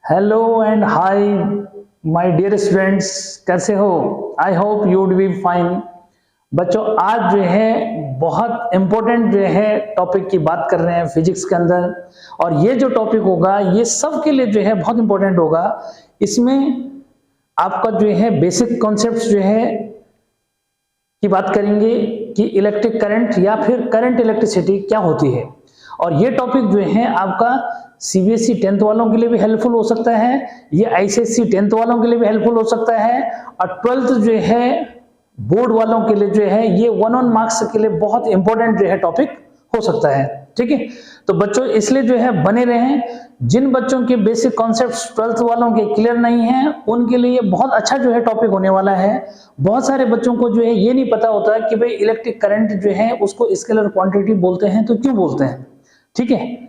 Hello and hi my dear students, कैसे हो? I hope you would be fine. बच्चों, आज जो है बहुत इंपॉर्टेंट जो है टॉपिक की बात कर रहे हैं फिजिक्स के अंदर, और ये जो टॉपिक होगा ये सब के लिए जो है बहुत इंपॉर्टेंट होगा। इसमें आपका जो है बेसिक कॉन्सेप्ट्स जो है की बात करेंगे कि इलेक्ट्रिक करंट या फिर करंट इलेक्ट्रिसिटी क्या होती है। और ये टॉपिक जो है आपका सीबीएसई 10th वालों के लिए भी हेल्पफुल हो सकता है, ये आईसीएसई 10th वालों के लिए भी हेल्पफुल हो सकता है, और 12th जो है बोर्ड वालों के लिए जो है ये 1 मार्क्स के लिए बहुत इंपॉर्टेंट जो है टॉपिक हो सकता है। ठीक है, तो बच्चों इसलिए जो है बने रहें। जिन बच्चों के बेसिक कॉन्सेप्ट्स 12th वालों के क्लियर नहीं है उनके लिए बहुत अच्छा जो है टॉपिक होने वाला है। बहुत सारे बच्चों को जो है ये नहीं पता होता है कि भाई इलेक्ट्रिक करंट जो है उसको स्केलर क्वांटिटी बोलते हैं तो क्यों बोलते हैं। ठीक है,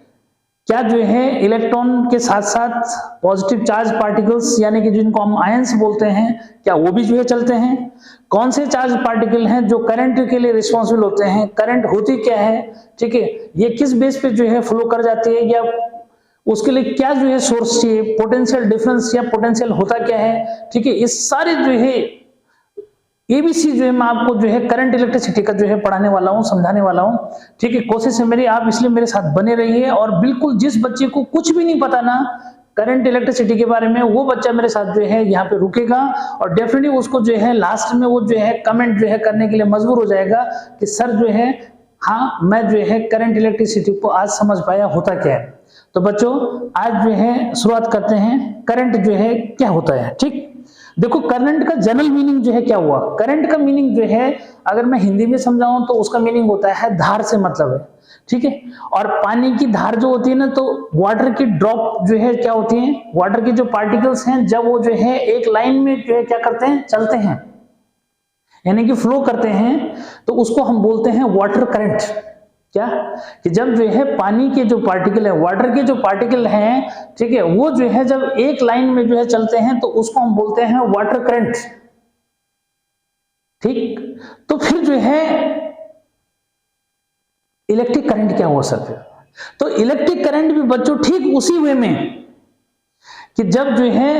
क्या जो है इलेक्ट्रॉन के साथ साथ पॉजिटिव चार्ज पार्टिकल्स यानी कि जिनको हम आयंस बोलते हैं, क्या वो भी जो है चलते हैं? कौन से चार्ज पार्टिकल हैं जो करंट के लिए रिस्पॉन्सिबल होते हैं? करंट होती क्या है? ठीक है, ये किस बेस पे जो है फ्लो कर जाती है, या उसके लिए क्या जो है सोर्स चाहिए? पोटेंशियल डिफरेंस या पोटेंशियल होता क्या है? ठीक है, इस सारे जो है एबीसी जो है मैं आपको जो है करंट इलेक्ट्रिसिटी का जो है पढ़ाने वाला हूं, समझाने वाला हूं। ठीक है, कोशिश है मेरी आप इसलिए मेरे साथ बने रहिए। और बिल्कुल जिस बच्चे को कुछ भी नहीं पता ना करंट इलेक्ट्रिसिटी के बारे में, वो बच्चा मेरे साथ जो है यहाँ पे रुकेगा, और डेफिनेटली उसको जो है लास्ट में वो जो है कमेंट जो है करने के लिए मजबूर हो जाएगा कि सर जो है हाँ मैं जो है करंट इलेक्ट्रिसिटी को आज समझ पाया होता क्या है। तो बच्चों आज जो है शुरुआत करते हैं, करंट जो है क्या होता है। ठीक, देखो करंट का जनरल मीनिंग जो है क्या हुआ। करंट का मीनिंग जो है अगर मैं हिंदी में समझाऊं तो उसका मीनिंग होता है धार से मतलब है। ठीक है, और पानी की धार जो होती है ना, तो वाटर की ड्रॉप जो है क्या होती है, वाटर के जो पार्टिकल्स हैं जब वो जो है एक लाइन में जो है क्या करते हैं, चलते हैं यानी कि फ्लो करते हैं, तो उसको हम बोलते हैं वाटर करंट। क्या कि जब जो है पानी के जो पार्टिकल है, वाटर के जो पार्टिकल हैं, ठीक है, वो जो है जब एक लाइन में जो है चलते हैं तो उसको हम बोलते हैं वाटर करंट। ठीक, तो फिर जो है इलेक्ट्रिक करंट क्या हो सकता है? तो इलेक्ट्रिक करंट भी बच्चों ठीक उसी वे में कि जब जो है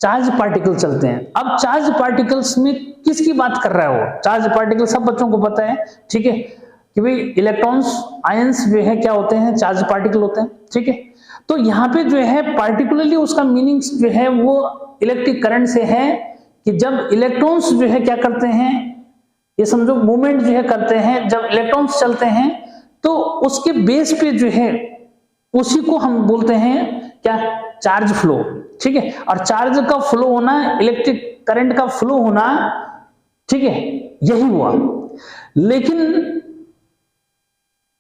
चार्ज पार्टिकल चलते हैं। अब चार्ज पार्टिकल्स में किसकी बात कर रहा है वो? चार्ज पार्टिकल सब बच्चों को पता है। ठीक है, कि भाई इलेक्ट्रॉन्स आयंस जो है क्या होते हैं, चार्ज पार्टिकल होते हैं। ठीक है, तो यहाँ पे जो है पार्टिकुलरली उसका मीनिंग जो है वो इलेक्ट्रिक करंट से है कि जब इलेक्ट्रॉन्स जो है क्या करते हैं, ये समझो मूवमेंट जो है करते हैं, जब इलेक्ट्रॉन्स चलते हैं तो उसके बेस पे जो है उसी को हम बोलते हैं क्या, चार्ज फ्लो। ठीक है, और चार्ज का फ्लो होना, इलेक्ट्रिक करंट का फ्लो होना, ठीक है, यही हुआ। लेकिन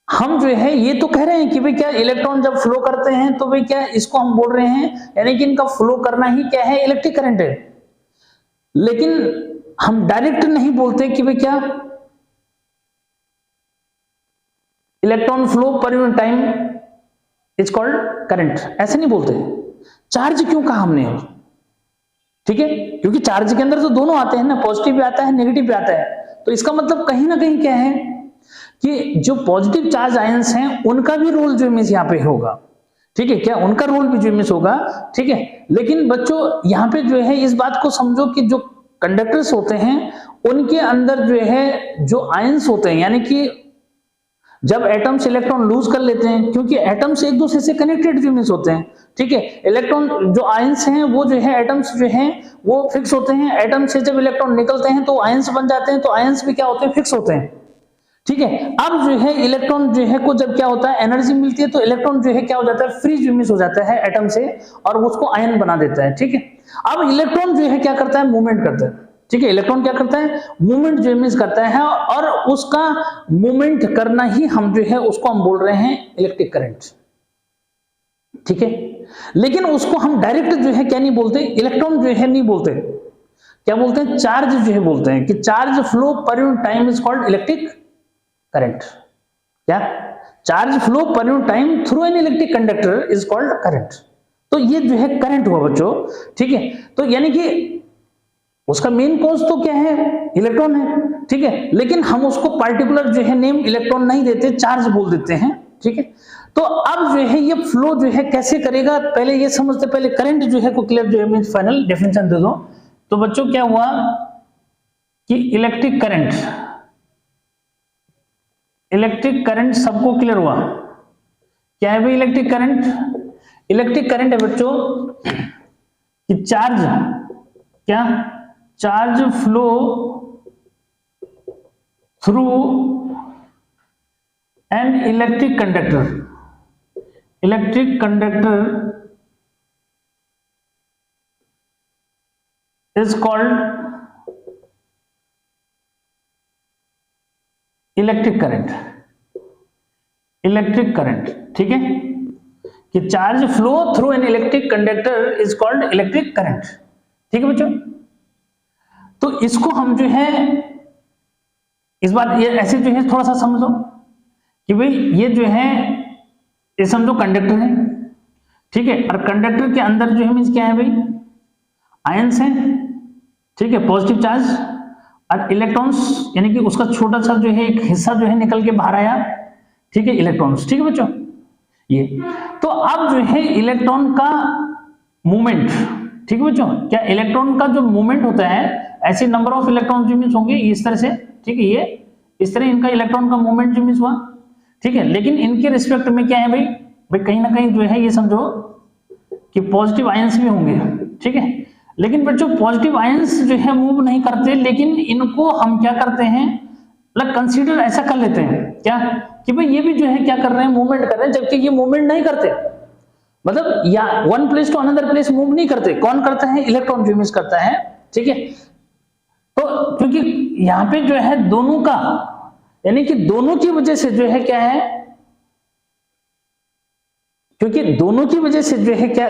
हम जो है ये तो कह रहे हैं कि भाई क्या इलेक्ट्रॉन जब फ्लो करते हैं तो भाई क्या इसको हम बोल रहे हैं यानी कि इनका फ्लो करना ही क्या है, इलेक्ट्रिक करंट है। लेकिन हम डायरेक्ट नहीं बोलते कि भाई क्या electron flow per unit time is called current, ऐसे नहीं बोलते। चार्ज क्यों कहा हमने? ठीक है, क्योंकि चार्ज के अंदर तो दोनों आते हैं ना, पॉजिटिव भी आता है नेगेटिव भी आता है। तो इसका मतलब कहीं ना कहीं क्या है कि जो पॉजिटिव चार्ज आयंस हैं उनका भी रोल जो मिस यहाँ पे होगा। ठीक है, क्या उनका रोल भी जो मिस होगा। ठीक है, लेकिन बच्चों यहाँ पे जो है इस बात को समझो कि जो कंडक्टर्स होते हैं उनके अंदर जो है जो आयंस होते हैं, यानी कि जब एटम्स इलेक्ट्रॉन लूज कर लेते हैं, क्योंकि एटम्स एक दूसरे से कनेक्टेड जो मिस होते हैं। ठीक है, इलेक्ट्रॉन जो आयंस हैं वो जो है एटम्स जो हैं वो फिक्स होते हैं। एटम से जब इलेक्ट्रॉन निकलते हैं तो आयंस बन जाते हैं, तो आयंस भी क्या होते हैं, फिक्स होते हैं। ठीक है, अब जो है इलेक्ट्रॉन जो है को जब क्या होता है, एनर्जी मिलती है, तो इलेक्ट्रॉन जो है क्या हो जाता है, फ्री जो मिस हो जाता है एटम से और उसको आयन बना देता है। ठीक है, अब इलेक्ट्रॉन जो है क्या करता है, मूवमेंट करता है। ठीक है, इलेक्ट्रॉन क्या करता है, मूवमेंट जो मिस करता है, और उसका मूवमेंट करना ही हम जो है उसको हम बोल रहे हैं इलेक्ट्रिक करंट। ठीक है, लेकिन उसको हम डायरेक्ट जो है क्या नहीं बोलते, इलेक्ट्रॉन जो है नहीं बोलते, क्या बोलते हैं, चार्ज जो है बोलते हैं कि charge flow per unit time is called electric current. क्या, charge flow per unit time through an electric conductor is called current. तो ये जो है करंट हुआ बच्चों। ठीक है, तो यानी कि उसका मेन कॉज तो क्या है, इलेक्ट्रॉन है। ठीक है, लेकिन हम उसको पार्टिकुलर जो है नेम इलेक्ट्रॉन नहीं देते, चार्ज बोल देते हैं। ठीक है, तो अब जो है ये फ्लो जो है कैसे करेगा, पहले ये समझते, पहले करंट जो है को क्लियर जो है मींस फाइनल डेफिनेशन दे दो। तो बच्चों क्या हुआ कि इलेक्ट्रिक करंट सबको क्लियर हुआ। क्या है भाई इलेक्ट्रिक करंट? इलेक्ट्रिक करंट है बच्चों कि charge flow through an electric conductor is called electric current. ठीक है, कि charge flow through an electric conductor is called electric current. ठीक है बच्चों, तो इसको हम जो है इस बार ये ऐसे जो है थोड़ा सा समझो कि भाई ये जो है ये समझो कंडक्टर है, ठीक है, और कंडक्टर के अंदर जो है मींस क्या है भाई, आयंस है, ठीक है, पॉजिटिव चार्ज, और इलेक्ट्रॉन्स यानी कि उसका छोटा सा जो है एक हिस्सा जो है निकल के बाहर आया, ठीक है, इलेक्ट्रॉन्स। ठीक है बच्चों, ये तो अब जो है इलेक्ट्रॉन का मूवमेंट, ठीक है बच्चों, क्या इलेक्ट्रॉन का जो मूवमेंट होता है, ऐसे नंबर ऑफ इलेक्ट्रॉन जो मींस होंगे इस तरह से, ठीक है, ये इस तरह इनका इलेक्ट्रॉन का मूवमेंट जो मींस हुआ, ठीक है, लेकिन इनके रिस्पेक्ट में क्या है भाई कहीं ना कहीं जो है ये समझो कि पॉजिटिव आयंस भी होंगे, ठीक है, लेकिन बच्चों पॉजिटिव आयंस जो है मूव नहीं करते, लेकिन इनको हम क्या करते हैं, मतलब कंसीडर ऐसा कर लेते हैं क्या कि भाई ये भी जो है क्या कर रहे हैं, मूवमेंट कर रहे हैं, जबकि ये मूवमेंट नहीं करते, मतलब या one place to another place move नहीं करते। कौन करता है? इलेक्ट्रॉन जो मिस करता है, ठीक है। तो क्योंकि यहां पे जो है दोनों का यानी कि दोनों की वजह से जो है क्या है, क्योंकि दोनों की वजह से जो है क्या,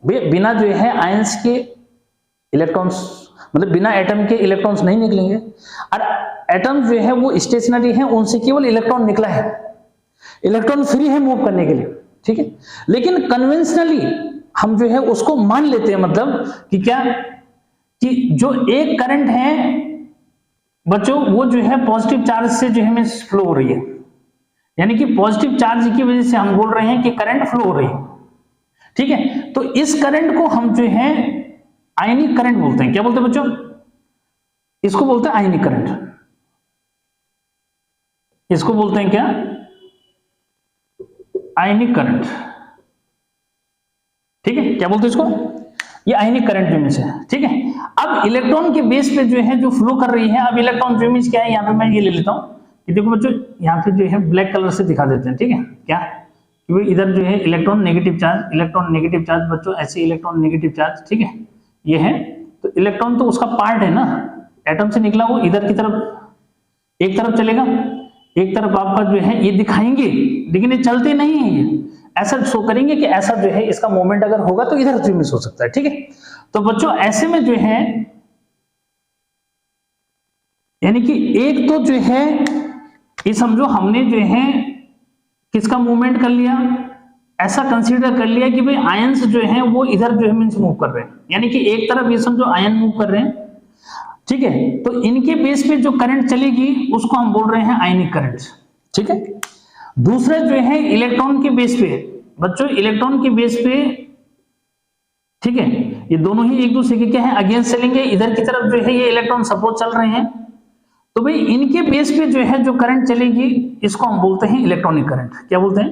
बिना जो है आयंस के इलेक्ट्रॉन्स, मतलब बिना एटम के इलेक्ट्रॉन्स नहीं निकलेंगे, और एटम जो है वो स्टेशनरी है, उनसे केवल इलेक्ट्रॉन निकला है, इलेक्ट्रॉन फ्री है मूव करने के लिए, ठीक है। लेकिन कन्वेंशनली हम जो है उसको मान लेते हैं, मतलब कि क्या कि जो एक करंट है बच्चों वो जो है पॉजिटिव चार्ज से जो है फ्लो हो रही है, यानी कि पॉजिटिव चार्ज की वजह से हम बोल रहे हैं कि करंट फ्लो हो रही है, ठीक है। तो इस करंट को हम जो है आयनिक करंट बोलते हैं। क्या बोलते हैं बच्चों? इसको बोलते हैं आयनिक करंट। इसको बोलते हैं क्या? आयनिक करंट, ठीक है। क्या बोलते हैं इसको? ये आयनिक करंट जो मींस है, ठीक है। अब इलेक्ट्रॉन के बेस पे जो है जो फ्लो कर रही है, अब इलेक्ट्रॉन जो मींस क्या है, यहाँ पे मैं ये ले लेता हूं कि देखो बच्चों यहाँ पे जो है ब्लैक कलर से दिखा देते हैं, ठीक है। क्या कि इधर जो है इलेक्ट्रॉन नेगेटिव चार्ज बच्चों, ऐसे इलेक्ट्रॉन नेगेटिव चार्ज, ठीक है, ये है। तो इलेक्ट्रॉन तो उसका पार्ट है ना, एटम से निकला, वो इधर की तरफ एक तरफ चलेगा, एक तरफ आपका जो है ये दिखाएंगे, लेकिन ये चलते नहीं है, ये ऐसा शो करेंगे कि ऐसा जो है इसका मोमेंट अगर होगा तो इधर जो मिस हो सकता है, ठीक है। तो बच्चों ऐसे में जो है यानी कि एक तो जो है ये समझो हमने जो है किसका मूवमेंट कर लिया, ऐसा कंसीडर कर लिया कि भाई आयंस जो है वो इधर जो है मींस मूव कर रहे हैं, यानी कि एक तरफ ये समझो आयन मूव कर रहे हैं, ठीक है। तो इनके बेस पे जो करंट चलेगी उसको हम बोल रहे हैं आयनिक करंट, ठीक है। दूसरा जो है इलेक्ट्रॉन के बेस पे बच्चों, इलेक्ट्रॉन के बेस पे, ठीक है, ये दोनों ही एक दूसरे के क्या है, अगेंस्ट चलेंगे। इधर की तरफ जो है ये इलेक्ट्रॉन सपोज चल रहे हैं, तो भाई इनके बेस पे जो है जो करंट चलेगी इसको हम बोलते हैं इलेक्ट्रॉनिक करंट। क्या बोलते हैं?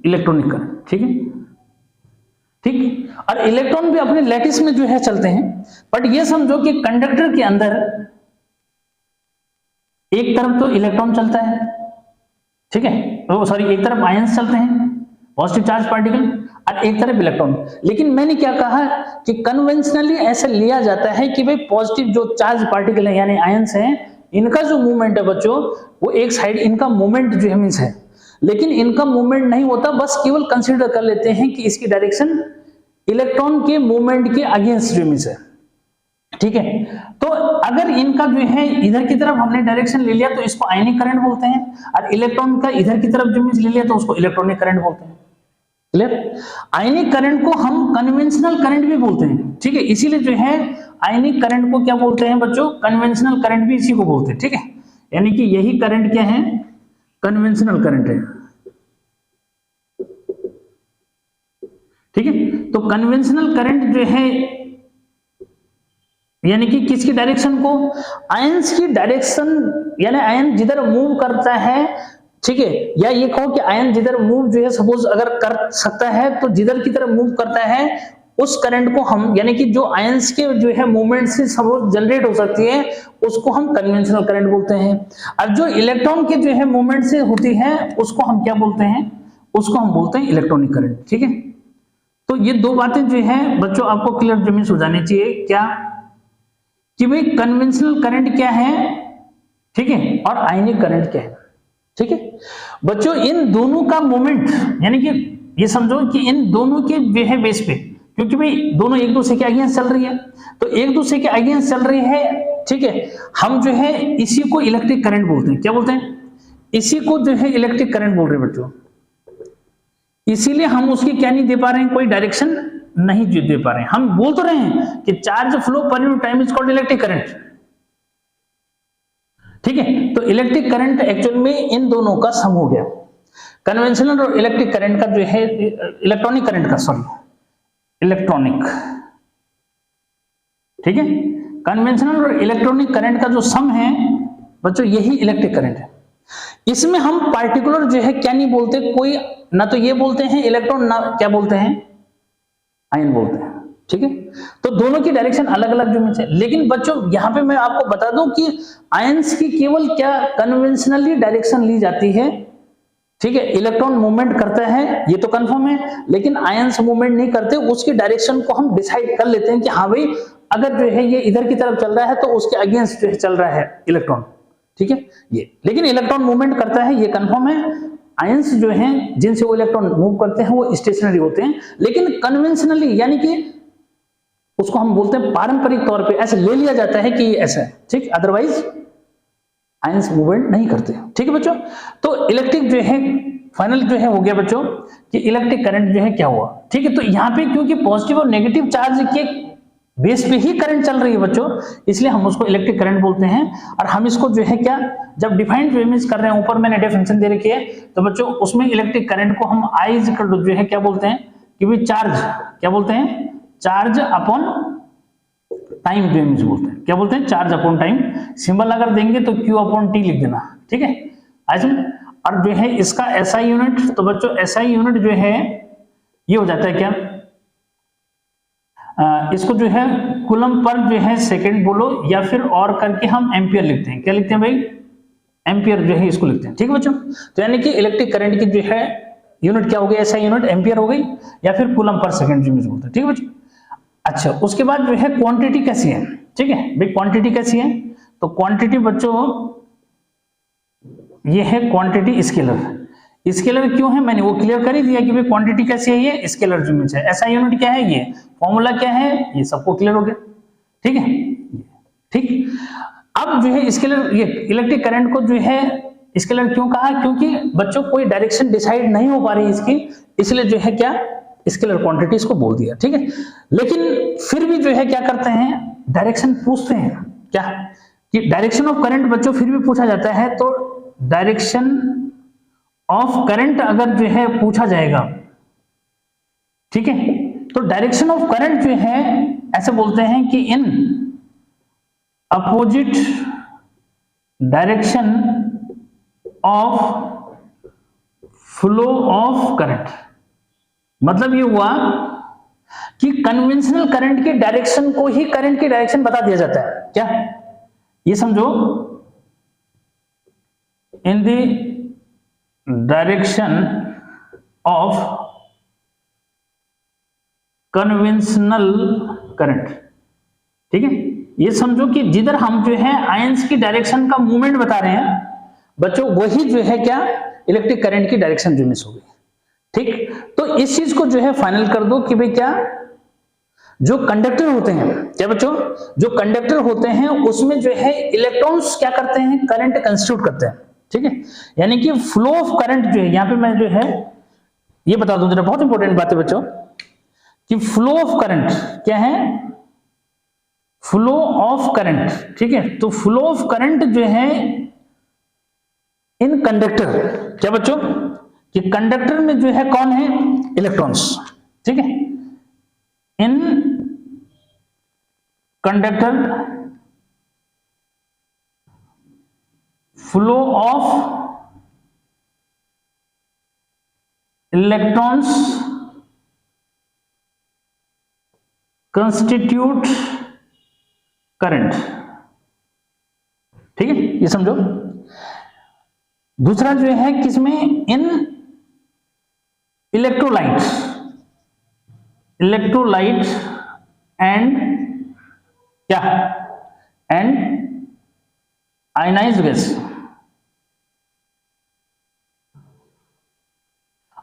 इलेक्ट्रॉनिक करंट, ठीक है, ठीक। और इलेक्ट्रॉन भी अपने लैटिस में जो है चलते हैं, बट ये समझो कि कंडक्टर के अंदर एक तरफ तो इलेक्ट्रॉन चलता है, ठीक है, तो सॉरी एक तरफ आयंस चलते हैं, पॉजिटिव चार्ज पार्टिकल, और एक तरफ इलेक्ट्रॉन। लेकिन मैंने क्या कहा कि कन्वेंशनली ऐसा लिया जाता है कि भाई पॉजिटिव जो चार्ज पार्टिकल है यानी आयंस हैं, इनका जो मूवमेंट है बच्चों वो एक साइड, इनका मूवमेंट जो है मींस है, लेकिन इनका मूवमेंट नहीं होता, बस केवल कंसीडर कर लेते हैं कि इसकी डायरेक्शन इलेक्ट्रॉन के मूवमेंट के अगेंस्ट जो मींस है, ठीक है। तो अगर इनका जो है इधर की तरफ हमने डायरेक्शन ले लिया तो इसको आयनिक करंट बोलते हैं, और इलेक्ट्रॉन का इधर की तरफ जो मींस ले लिया तो उसको इलेक्ट्रॉनिक करंट बोलते हैं। क्लियर? आयनिक करंट को हम कन्वेंशनल करंट भी बोलते हैं, ठीक है, इसीलिए जो है आयनिक करंट को क्या बोलते हैं बच्चों? कन्वेंशनल करंट भी इसी को बोलते हैं, ठीक है। यानी कि यही करंट क्या है, कन्वेंशनल करंट है, ठीक है। तो कन्वेंशनल करंट जो है यानी कि किसकी डायरेक्शन को, आयंस की डायरेक्शन, यानी आयन जिधर मूव करता है, ठीक है, या ये कहो कि आयन जिधर मूव जो है सपोज अगर कर सकता है तो जिधर की तरफ मूव करता है उस करंट को हम, यानी कि जो आयंस के जो है मूवमेंट से सपोज जनरेट हो सकती है उसको हम कन्वेंशनल करंट बोलते हैं। अब जो इलेक्ट्रॉन के जो है मूवमेंट से होती है उसको हम क्या बोलते हैं, उसको हम बोलते हैं इलेक्ट्रॉनिक करंट, ठीक है। तो ये दो बातें जो है बच्चों आपको क्लियर जमीन हो जानी चाहिए, क्या कि भाई कन्वेंशनल करंट क्या है, ठीक है, और आयनिक करंट क्या है, ठीक है। बच्चों इन दोनों का मोमेंट, यानी कि ये समझो कि इन दोनों के जो है बेस पे, क्योंकि भाई दोनों एक दूसरे के अगेंस्ट चल रही है, तो एक दूसरे के अगेंस्ट चल रही है, ठीक है, हम जो है इसी को इलेक्ट्रिक करंट बोलते हैं। क्या बोलते हैं, इसी को जो है इलेक्ट्रिक करंट बोल रहे हैं बच्चों। इसीलिए हम उसकी क्या नहीं दे पा रहे हैं, कोई डायरेक्शन नहीं दे पा रहे हैं। हम बोल तो रहे हैं कि charge flow per unit time is called electric current, ठीक है। तो इलेक्ट्रिक करंट एक्चुअल में इन दोनों का सम हो गया, कन्वेंशनल और इलेक्ट्रिक करंट का जो है, इलेक्ट्रॉनिक करंट का, सॉरी इलेक्ट्रॉनिक, ठीक है, कन्वेंशनल और इलेक्ट्रॉनिक करंट का जो सम है बच्चों यही इलेक्ट्रिक करंट है। इसमें हम पार्टिकुलर जो है क्या नहीं बोलते, कोई ना तो ये बोलते हैं इलेक्ट्रॉन, ना क्या बोलते हैं आयन बोलते हैं, ठीक है। तो दोनों की डायरेक्शन अलग अलग जो है, लेकिन बच्चों यहां पे मैं आपको बता दूं कि आयंस की केवल क्या कन्वेंशनली डायरेक्शन ली जाती है, ठीक है। इलेक्ट्रॉन मूवमेंट करता है ये तो कंफर्म है, लेकिन आयंस मूवमेंट नहीं करते, उसकी डायरेक्शन को हम डिसाइड कर लेते हैं कि हाँ भाई अगर जो है ये इधर की तरफ चल रहा है तो उसके अगेंस्ट जो है चल रहा है इलेक्ट्रॉन, ठीक है ये। लेकिन इलेक्ट्रॉन मूवमेंट करता है ये कंफर्म है, आयंस जो हैं जिनसे वो इलेक्ट्रॉन मूव करते हैं वो स्टेशनरी होते हैं, लेकिन कन्वेंशनली यानी कि उसको हम बोलते हैं पारंपरिक तौर पे ऐसे ले लिया जाता है कि ये ऐसा है, ठीक, अदरवाइज आयंस मूवमेंट नहीं करते, ठीक है बच्चों। तो इलेक्ट्रिक जो है फाइनल जो है हो गया बच्चों कि इलेक्ट्रिक करंट जो है क्या हुआ, ठीक है। तो यहाँ पे क्योंकि पॉजिटिव और नेगेटिव चार्ज के बेस पे ही करंट चल रही है बच्चों, इसलिए हम उसको इलेक्ट्रिक करंट बोलते हैं। और हम इसको जो है क्या, जब डिफाइंड जो इमेज कर रहे हैं, ऊपर मैंने डेफिनेशन दे रखी है, तो बच्चों उसमें इलेक्ट्रिक करंट को हम I जो है क्या बोलते हैं कि भाई चार्ज, क्या बोलते हैं, चार्ज अपॉन टाइम जो इमेज बोलते हैं, क्या बोलते हैं, चार्ज अपॉन टाइम। सिंबल अगर देंगे तो Q अपॉन T लिख देना, ठीक है। और जो है इसका SI यूनिट, तो बच्चों SI यूनिट जो है ये हो जाता है क्या, इसको जो है कूलम पर जो है सेकंड बोलो, या फिर और करके हम एम्पियर लिखते हैं। क्या लिखते हैं भाई, एम्पियर जो है इसको लिखते हैं, ठीक है बच्चों। तो यानी कि इलेक्ट्रिक करंट की जो है यूनिट क्या हो गई, ऐसा यूनिट एम्पियर हो गई, या फिर कूलम पर सेकंड जो बोलते हैं, ठीक है बच्चों। अच्छा उसके बाद जो है क्वांटिटी कैसी है, ठीक है भाई, क्वांटिटी कैसी है, तो क्वांटिटी बच्चों ये है क्वांटिटी स्केलर। स्केलर क्यों है मैंने वो क्लियर कर ही दिया कि भाई क्वांटिटी कैसी है, ये स्केलर यूनिट है। ऐसा यूनिट क्या है, ये फॉर्मूला क्या है, ये सबको क्लियर हो गया, ठीक है, ठीक। अब जो है स्केलर, ये इलेक्ट्रिक करंट को जो है स्केलर क्यों कहा, क्योंकि बच्चों कोई डायरेक्शन डिसाइड नहीं हो पा रही इसकी, इसलिए जो है क्या स्केलर क्वांटिटी इसको बोल दिया, ठीक है। लेकिन फिर भी जो है क्या करते हैं, डायरेक्शन पूछते हैं क्या, कि डायरेक्शन ऑफ करंट बच्चों फिर भी पूछा जाता है, तो डायरेक्शन ऑफ करंट अगर जो है पूछा जाएगा, ठीक है, तो डायरेक्शन ऑफ करंट जो है ऐसे बोलते हैं कि in opposite direction of flow of current. मतलब ये हुआ कि कन्वेंशनल करंट की डायरेक्शन को ही करंट की डायरेक्शन बता दिया जाता है, क्या ये समझो, in the direction of conventional current, ठीक है। ये समझो कि जिधर हम जो है आयंस की डायरेक्शन का मूवमेंट बता रहे हैं बच्चों, वही जो है क्या इलेक्ट्रिक करंट की डायरेक्शन जो मिस हो गई, ठीक। तो इस चीज को जो है फाइनल कर दो कि भाई क्या, जो कंडक्टर होते हैं, क्या बच्चों, जो कंडक्टर होते हैं उसमें जो है इलेक्ट्रॉन्स क्या करते हैं, करंट कंस्टिट्यूट करते हैं, ठीक है। यानी कि फ्लो ऑफ करंट जो है, यहां पे मैं जो है ये बता दूं जरा, बहुत इंपॉर्टेंट बात है बच्चों, कि फ्लो ऑफ करंट क्या है, फ्लो ऑफ करंट, ठीक है। तो फ्लो ऑफ करंट जो है इन कंडक्टर, क्या बच्चों कि कंडक्टर में जो है कौन है, इलेक्ट्रॉन्स, ठीक है। In conductor flow of electrons constitute current, ठीक है, ये समझो। दूसरा जो है किसमें, इन इलेक्ट्रोलाइट एंड क्या, and ionized gas,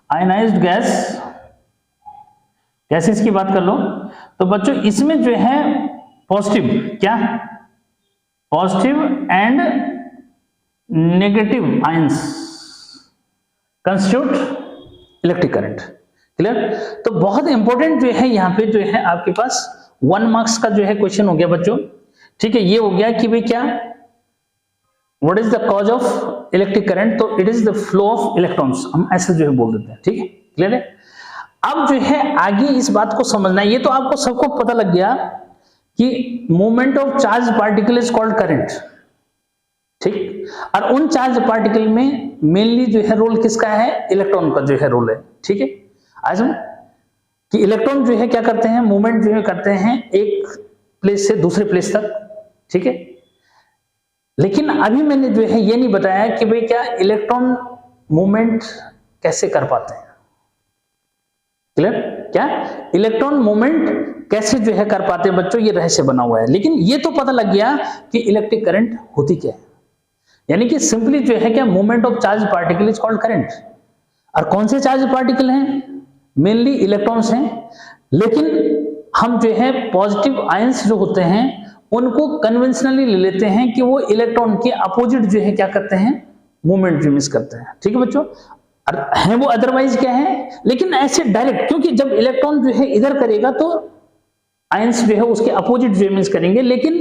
ionized gases की बात कर लो तो बच्चों इसमें जो है पॉजिटिव, क्या, positive and negative ions constitute electric current. Clear? तो बहुत इंपॉर्टेंट जो है यहाँ पे जो है आपके पास 1 मार्क्स का जो है क्वेश्चन हो गया बच्चों, ठीक है। ये हो गया कि भाई क्या, what is the cause of electric current, तो it is the flow of electrons, हम ऐसे जो है बोल देते हैं, ठीक है। क्लियर है? अब जो है आगे इस बात को समझना, ये तो आपको सबको पता लग गया कि movement of charge particle is called current, ठीक। और उन चार्ज पार्टिकल में मेनली जो है रोल किसका है, इलेक्ट्रॉन का जो है रोल है, ठीक है। आज हम कि इलेक्ट्रॉन जो है क्या करते हैं, मूवमेंट जो है करते हैं एक प्लेस से दूसरे प्लेस तक, ठीक है। लेकिन अभी मैंने जो है ये नहीं बताया कि भाई क्या इलेक्ट्रॉन मूवमेंट कैसे कर पाते हैं। क्लियर? क्या इलेक्ट्रॉन मूवमेंट कैसे जो है कर पाते हैं बच्चों, ये रहस्य बना हुआ है। लेकिन ये तो पता लग गया कि इलेक्ट्रिक करंट होती क्या है, यानी कि सिंपली जो है क्या, movement of charge particle is called current. और कौन से चार्ज पार्टिकल हैं, मेनली इलेक्ट्रॉन्स हैं। लेकिन हम जो है पॉजिटिव आयंस जो होते हैं उनको कन्वेंशनली ले लेते हैं कि वो इलेक्ट्रॉन के अपोजिट जो है क्या करते हैं, मूवमेंट जो मिस करते हैं, ठीक है बच्चों। और है वो अदरवाइज क्या है, लेकिन ऐसे डायरेक्ट, क्योंकि जब इलेक्ट्रॉन जो है इधर करेगा तो आयंस जो है उसके अपोजिट जो मिस करेंगे, लेकिन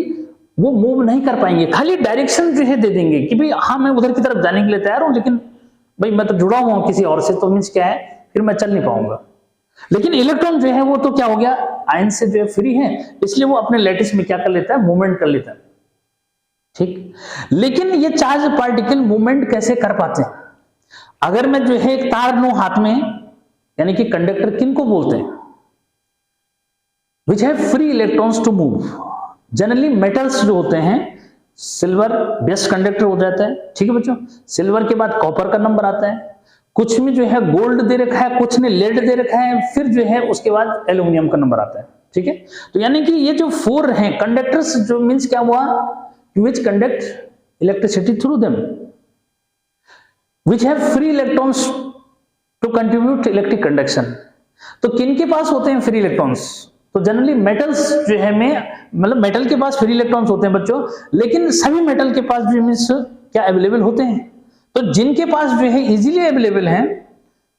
वो मूव नहीं कर पाएंगे, खाली डायरेक्शन जो है दे देंगे कि भाई हाँ मैं उधर की तरफ जाने के लिए तैयार हूं, लेकिन भाई मैं तो जुड़ा हुआ हूं किसी और से, तो मीन्स क्या है फिर मैं चल नहीं पाऊंगा। लेकिन इलेक्ट्रॉन जो है वो तो क्या हो गया, आयन से जो है फ्री है, इसलिए वो अपने लैटिस में क्या कर लेता है, मूवमेंट कर लेता है, ठीक। लेकिन ये चार्ज पार्टिकल मूवमेंट कैसे कर पाते हैं, अगर मैं जो है एक तार लूं हाथ में, यानी कि कंडक्टर किनको बोलते हैं, which have free electrons to move. Generally metals जो होते हैं, सिल्वर बेस्ट कंडक्टर हो जाता है, ठीक है बच्चों। सिल्वर के बाद कॉपर का नंबर आता है, कुछ में जो है गोल्ड दे रखा है, कुछ ने लेड दे रखा है, फिर जो है उसके बाद एल्यूमिनियम का नंबर आता है, ठीक है। तो यानी कि ये जो 4 हैं कंडक्टर्स, जो मींस क्या हुआ, which conduct electricity through them, which have free electrons to contribute electric conduction. तो किन के पास होते हैं फ्री इलेक्ट्रॉन्स, तो जनरली मेटल्स जो है में, मतलब मेटल के पास फ्री इलेक्ट्रॉन्स होते हैं बच्चों, लेकिन सभी मेटल के पास जो मींस क्या अवेलेबल होते हैं। तो जिनके पास जो है इजीली अवेलेबल हैं,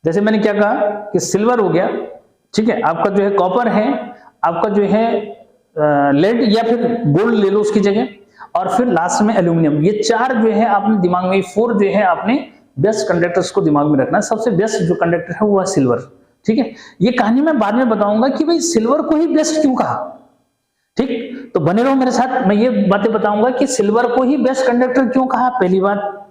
जैसे मैंने क्या कहा कि सिल्वर हो गया, ठीक है, आपका जो है कॉपर है, आपका जो है लेड या फिर गोल्ड ले लो उसकी जगह, और फिर लास्ट में एल्यूमिनियम। ये 4 जो है आपने दिमाग में, 4 जो है आपने बेस्ट कंडक्टर्स को दिमाग में रखना है। सबसे बेस्ट जो कंडक्टर है वो है सिल्वर, ठीक है। ये कहानी मैं बाद में बताऊंगा कि भाई सिल्वर को ही बेस्ट क्यों कहा, ठीक। तो बने रहो मेरे साथ, मैं ये बातें बताऊंगा कि सिल्वर को ही बेस्ट कंडक्टर क्यों कहा, पहली बात।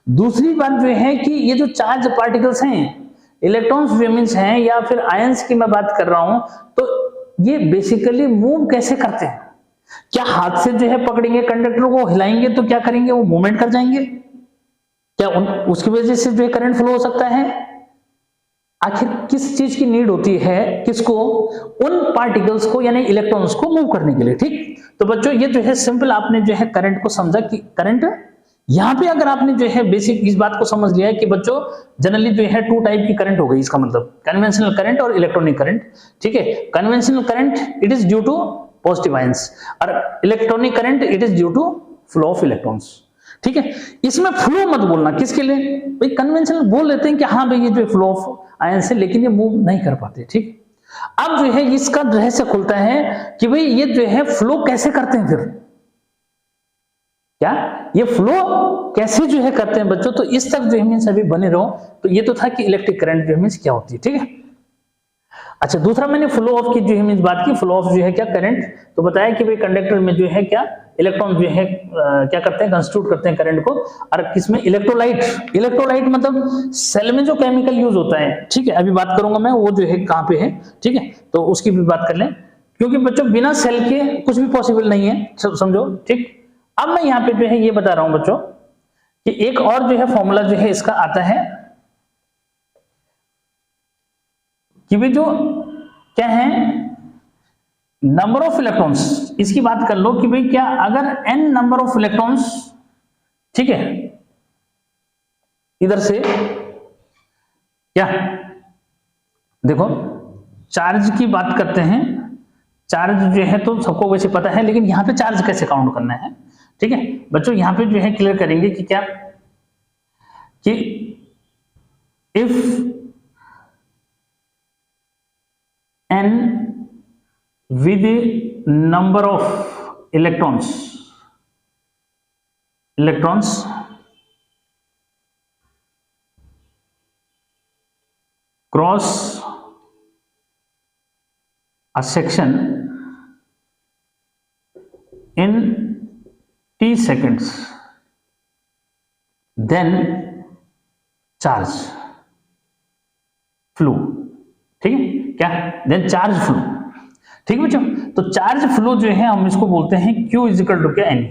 दूसरी बात जो है कि ये जो चार्ज पार्टिकल्स हैं, इलेक्ट्रॉन्स मींस हैं या फिर आयंस की मैं बात कर रहा हूं, तो ये बेसिकली मूव कैसे करते हैं। क्या हाथ से जो है पकड़ेंगे कंडक्टर को, हिलाएंगे तो क्या करेंगे, वो मूवमेंट कर जाएंगे क्या, उसकी वजह से जो है करंट फ्लो हो सकता है। आखिर किस चीज की नीड होती है, किसको, उन पार्टिकल्स को यानी इलेक्ट्रॉन्स को मूव करने के लिए, ठीक। तो बच्चों ये जो है सिंपल आपने जो है करंट को समझा कि करंट, यहां पे अगर आपने जो है बेसिक इस बात को समझ लिया है कि बच्चों जनरली जो है 2 टाइप की करंट हो गई, इसका मतलब कन्वेंशनल करंट और इलेक्ट्रॉनिक करंट, ठीक है। Conventional current it is due to positive ions, और electronic current it is due to flow of electrons, ठीक है। इसमें फ्लो मत बोलना, किसके लिए, भाई कन्वेंशनल बोल लेते हैं कि हाँ भाई ये जो फ्लो ऑफ आयंस है, लेकिन ये मूव नहीं कर पाते, ठीक। अब जो है इसका रहस्य खुलता है कि भाई ये जो है फ्लो कैसे करते हैं फिर। क्या ये फ्लो कैसे जो है करते हैं बच्चों, तो इस तक जो है मीन्स अभी बने रहो। तो ये तो था कि इलेक्ट्रिक करंट जो है मीन्स क्या होती है, ठीक है। अच्छा, दूसरा मैंने फ्लो ऑफ की जो है मीन्स बात की। फ्लो ऑफ जो है क्या, करंट। तो बताया कि भाई कंडक्टर में जो है क्या, इलेक्ट्रॉन जो है क्या करते हैं, कंस्टिट्यूट करते हैं करंट को। और किसमें, इलेक्ट्रोलाइट। इलेक्ट्रोलाइट मतलब सेल में जो केमिकल यूज होता है, ठीक है, अभी बात करूंगा मैं वो जो है कहां पे है, ठीक है, तो उसकी भी बात कर लें, क्योंकि बच्चों बिना सेल के कुछ भी पॉसिबल नहीं है, समझो, ठीक। अब मैं यहाँ पे जो है ये बता रहा हूं बच्चों कि एक और जो है फॉर्मूला जो है इसका आता है कि भाई जो क्या है, नंबर ऑफ इलेक्ट्रॉन्स। इसकी बात कर लो कि भाई क्या, अगर n नंबर ऑफ इलेक्ट्रॉन्स, ठीक है, इधर से क्या, देखो चार्ज की बात करते हैं। चार्ज जो है तो सबको वैसे पता है, लेकिन यहां पे चार्ज कैसे काउंट करना है, ठीक है बच्चों। यहां पे जो है क्लियर करेंगे कि क्या, कि if n with the number of electrons cross a section in t seconds, then charge flow, ठीक है क्या, देन चार्ज फ्लो, ठीक है बच्चों। तो चार्ज फ्लो जो है हम इसको बोलते हैं Q इजिकल टू क्या, N।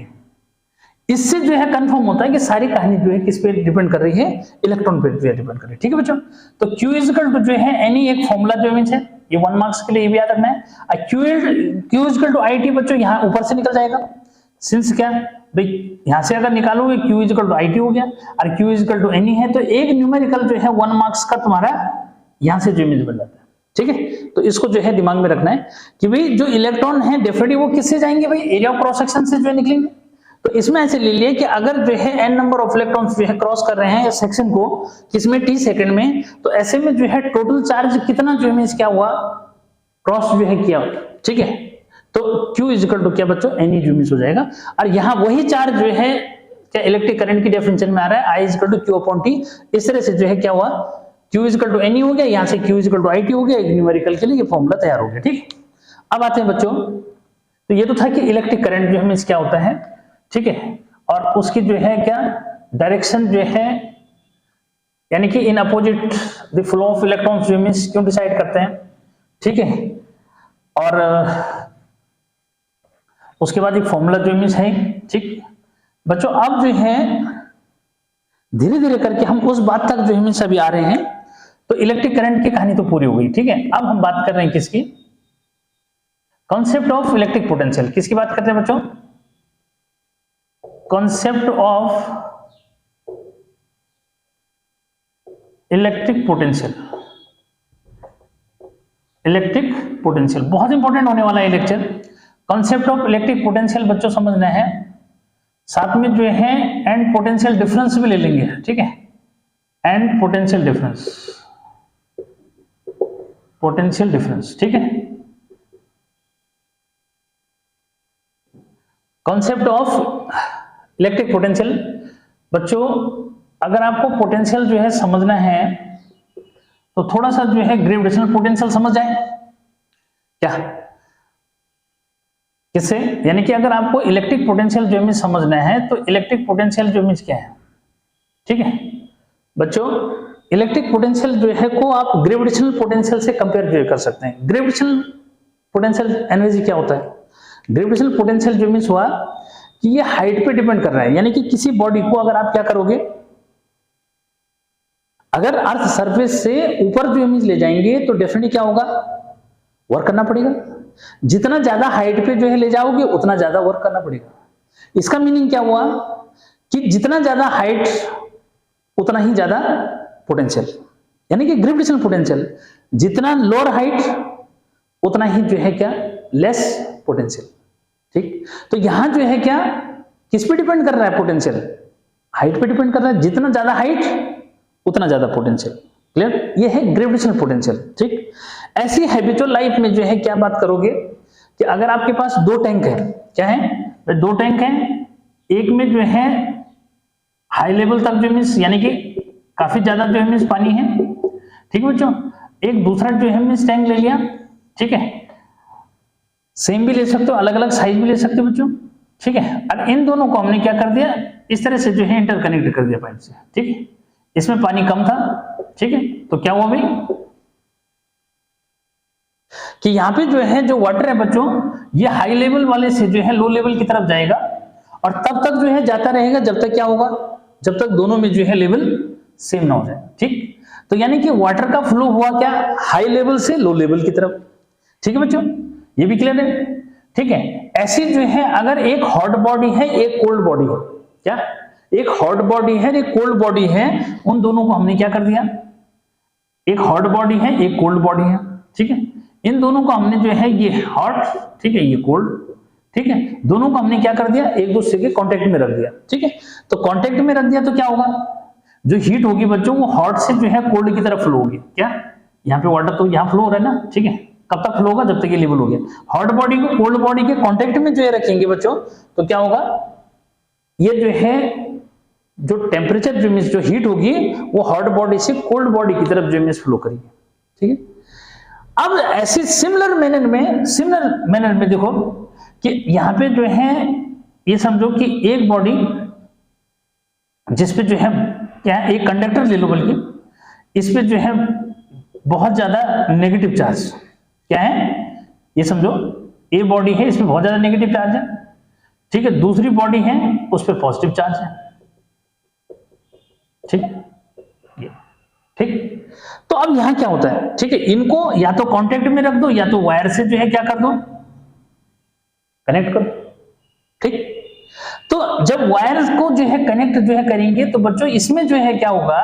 इससे जो है कंफर्म होता है कि सारी कहानी जो है किस पे डिपेंड कर रही है, इलेक्ट्रॉन पे डिपेंड कर रही है, ठीक है बच्चों। तो Q इजिकल टू जो है N एक फॉर्मूला जो है, ये 1 मार्क्स के लिए ये भी याद रखना है। Q इजिकल टू IT बच्चों यहाँ ऊपर से निकल जाएगा, सिंस क्या भाई यहां से अगर निकालोगे Q इजिकल टू IT हो गया, और Q इजिकल टू NE है, तो एक न्यूमेरिकल जो है 1 मार्क्स का तुम्हारा यहां से जो इमेज बन जाता है, ठीक है। तो इसको जो है दिमाग में रखना है कि भाई जो इलेक्ट्रॉन है डेफिनेटली वो किससे जाएंगे, भाई एरिया ऑफ क्रॉस सेक्शन से जो है निकलेंगे। तो इसमें ऐसे ले लिए कि अगर जो है n नंबर ऑफ इलेक्ट्रॉन्स जो है क्रॉस कर रहे हैं सेक्शन को, किसमें, t सेकंड में, तो ऐसे में जो है टोटल चार्ज कितना जो है मींस क्या हुआ, क्रॉस जो है किया, ठीक है। तो Q इजिकल टू क्या बच्चों, Ne जो मींस हो जाएगा। और यहाँ वही चार्ज जो है क्या इलेक्ट्रिक करंट की डेफिनेशन में आ रहा है, I is equal to Q upon T। इस तरह से जो है क्या हुआ, Q इजिकल टू Ne हो गया, यहाँ से Q इजिकल टू IT हो गया, एक न्यूमेरिकल के लिए ये फॉर्मूला तैयार हो गया, ठीक है। अब आते हैं बच्चों, तो ये तो था कि इलेक्ट्रिक करंट जो है मींस क्या होता है, ठीक है, और उसकी जो है क्या डायरेक्शन जो है, यानी कि in opposite the flow of electrons जो मींस क्यों डिसाइड करते हैं, ठीक है। और उसके बाद एक फॉर्मूला जो मींस है, ठीक बच्चों। अब जो है धीरे धीरे करके हम उस बात तक जो मींस अभी आ रहे हैं। तो इलेक्ट्रिक करंट की कहानी तो पूरी हो गई, ठीक है। अब हम बात कर रहे हैं किसकी, कॉन्सेप्ट ऑफ इलेक्ट्रिक पोटेंशियल। किसकी बात करते हैं बच्चों, concept of electric potential. Electric potential बहुत इंपॉर्टेंट होने वाला है lecture. Concept of electric potential बच्चों समझना है, साथ में जो है एंड पोटेंशियल डिफरेंस भी ले लेंगे, ठीक है, and potential difference, potential difference, ठीक है। कॉन्सेप्ट ऑफ इलेक्ट्रिक पोटेंशियल बच्चों, अगर आपको पोटेंशियल जो है समझना है तो थोड़ा सा जो है ग्रेविटेशनल पोटेंशियल समझ जाए क्या, किससे, यानी कि अगर आपको इलेक्ट्रिक पोटेंशियल जो है समझना है तो इलेक्ट्रिक पोटेंशियल जो मींस क्या है, ठीक है बच्चों। इलेक्ट्रिक पोटेंशियल जो है को आप ग्रेविटेशनल पोटेंशियल से कंपेयर जो कर सकते हैं। ग्रेविटेशनल पोटेंशियल एनर्जी क्या होता है, ग्रेविटेशनल पोटेंशियल जो मींस हुआ कि ये हाइट पे डिपेंड कर रहा है, यानी कि किसी बॉडी को अगर आप क्या करोगे, अगर अर्थ सरफेस से ऊपर जो मींस ले जाएंगे तो डेफिनेटली क्या होगा, वर्क करना पड़ेगा। जितना ज्यादा हाइट पे जो है ले जाओगे उतना ज्यादा वर्क करना पड़ेगा। इसका मीनिंग क्या हुआ कि जितना ज्यादा हाइट उतना ही ज्यादा पोटेंशियल, यानी कि ग्रेविटेशनल पोटेंशियल, जितना लोअर हाइट उतना ही जो है क्या लेस पोटेंशियल, ठीक। तो यहां जो है क्या किस पे डिपेंड कर रहा है, पोटेंशियल हाइट पे डिपेंड कर रहा है, जितना ज्यादा हाइट उतना ज्यादा पोटेंशियल, क्लियर। ये है ग्रेविटेशनल पोटेंशियल, ठीक। ऐसी हैबिचुअल लाइफ में जो है क्या बात करोगे कि अगर आपके पास दो टैंक है, क्या है, दो टैंक है, एक में जो है हाई लेवल तक जो मीन्स यानी कि काफी ज्यादा जो है मीन्स पानी है, ठीक है बच्चों। एक दूसरा जो है मीन्स टैंक ले लिया, ठीक है, सेम भी ले सकते हो, अलग अलग साइज भी ले सकते हो बच्चों, ठीक है। और इन दोनों को हमने क्या कर दिया, इस तरह से जो है इंटरकनेक्ट कर दिया पाइप से, ठीक है। इसमें पानी कम था, ठीक है, तो क्या हुआ भाई कि यहाँ पे जो है जो वाटर है बच्चों, ये हाई लेवल वाले से जो है लो लेवल की तरफ जाएगा और तब तक जो है जाता रहेगा जब तक क्या होगा, जब तक दोनों में जो है लेवल सेम ना हो जाए, ठीक। तो यानी कि वाटर का फ्लो हुआ क्या, हाई लेवल से लो लेवल की तरफ, ठीक है बच्चों, ये भी क्लियर है, ठीक है। ऐसी जो है अगर एक हॉट बॉडी है एक कोल्ड बॉडी है, क्या एक हॉट बॉडी है एक कोल्ड बॉडी है, उन दोनों को हमने क्या कर दिया, एक हॉट बॉडी है एक कोल्ड बॉडी है, ठीक है, इन दोनों को हमने जो है ये हॉट, ठीक है, ये कोल्ड, ठीक है, दोनों को हमने क्या कर दिया, एक दूसरे के कांटेक्ट में रख दिया, ठीक है। तो कांटेक्ट में रख दिया तो क्या होगा, जो हीट होगी बच्चों वो हॉट से जो है कोल्ड की तरफ फ्लो होगी, क्या यहाँ पे वाटर तो यहाँ फ्लो हो रहा है ना, ठीक है, कब तक फ्लो होगा, जब तक ये लेवल हो गया। हॉट बॉडी को कोल्ड बॉडी के कांटेक्ट में जो है रखेंगे बच्चों, तो क्या होगा, ये जो है जो टेम्परेचर जो मीन्स जो हीट होगी वो हॉट बॉडी से कोल्ड बॉडी की तरफ जो मीन्स फ्लो करेगी, ठीक है। अब ऐसे सिमिलर मैनर में देखो कि यहां पे जो है ये समझो कि एक बॉडी जिसपे जो है क्या है, एक कंडक्टर ले लो, बल्कि इस पे जो है बहुत ज्यादा नेगेटिव चार्ज, क्या है ये समझो, ए बॉडी है इसमें बहुत ज्यादा नेगेटिव चार्ज है, ठीक है, दूसरी बॉडी है उस पर पॉजिटिव चार्ज है, ठीक, ठीक। तो अब यहां क्या होता है, ठीक है, इनको या तो कांटेक्ट में रख दो या तो वायर से जो है क्या कर दो, कनेक्ट कर दो, ठीक। तो जब वायर को जो है कनेक्ट जो है करेंगे तो बच्चों इसमें जो है क्या होगा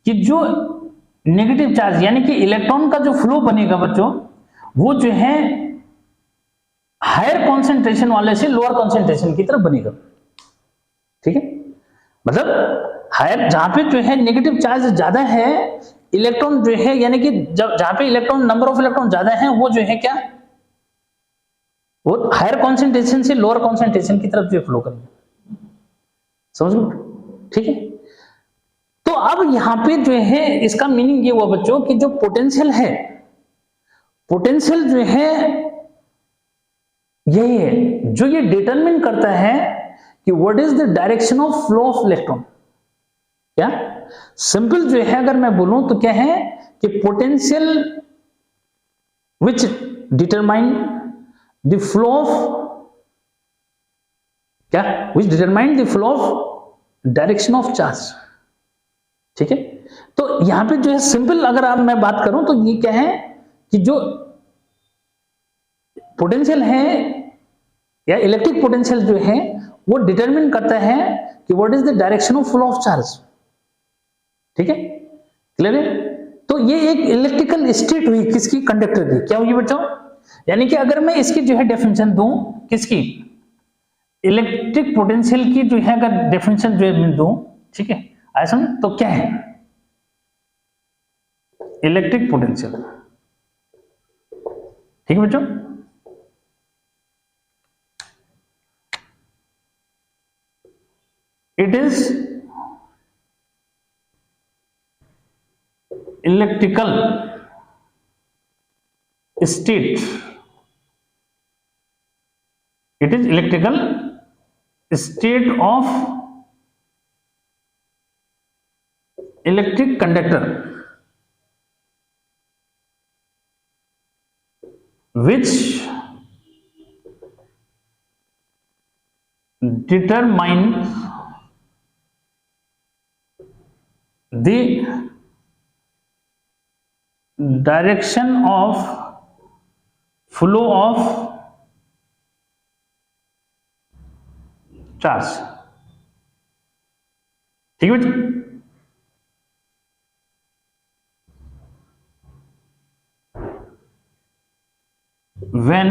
कि जो नेगेटिव चार्ज यानी कि इलेक्ट्रॉन का जो फ्लो बनेगा बच्चों, वो जो है हायर कॉन्सेंट्रेशन वाले से लोअर कॉन्सेंट्रेशन की तरफ बनेगा, ठीक है, मतलब हायर जहां पे जो है नेगेटिव चार्ज ज्यादा है, इलेक्ट्रॉन जो है यानी कि जहां पे इलेक्ट्रॉन नंबर ऑफ इलेक्ट्रॉन ज्यादा है वो जो है क्या, वो हायर कॉन्सेंट्रेशन से लोअर कॉन्सेंट्रेशन की तरफ जो फ्लो करेंगे, समझ गए, ठीक है। तो अब यहां पे जो है इसका मीनिंग ये हुआ बच्चों कि जो पोटेंशियल है, पोटेंशियल जो है यही है जो ये डिटरमिन करता है कि what is the direction of flow of electron, क्या सिंपल जो है अगर मैं बोलूं तो क्या है कि potential which determine the flow of, क्या which determine the flow of direction of charge, ठीक है। तो यहां पे जो है सिंपल अगर आप मैं बात करूं तो ये क्या है कि जो पोटेंशियल है या इलेक्ट्रिक पोटेंशियल जो है वो डिटरमिन करता है कि what is the direction of flow of charge, ठीक है, क्लियर है। तो ये एक इलेक्ट्रिकल स्टेट हुई किसकी, कंडक्टर की, क्या हुई बच्चों, यानी कि अगर मैं इसकी जो है डेफिनेशन दूं, किसकी, इलेक्ट्रिक पोटेंशियल की जो है अगर डेफिनेशन जो है दूं, ठीक है, आया समझ, तो क्या है इलेक्ट्रिक पोटेंशियल, ठीक है बच्चों। It is electrical state, it is electrical state of electric conductor which determines the direction of flow of charge, ठीक है बच्चे। When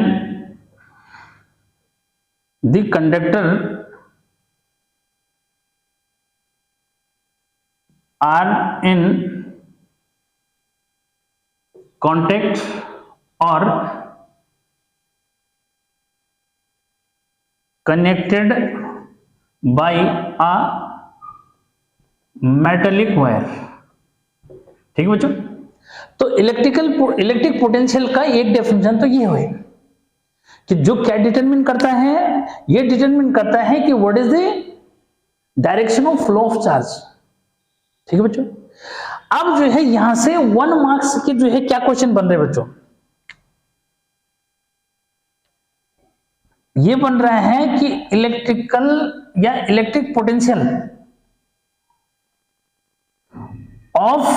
the conductor are in contact or connected by a metallic wire. ठीक है बच्चों, तो electric potential का एक definition तो ये है कि जो क्या डिटरमिन करता है, ये डिटरमिन करता है कि what is the direction of flow of charge. ठीक है बच्चों, अब जो है यहां से 1 मार्क्स के जो है क्या क्वेश्चन बन रहे बच्चों, ये बन रहा है कि इलेक्ट्रिकल या electric potential of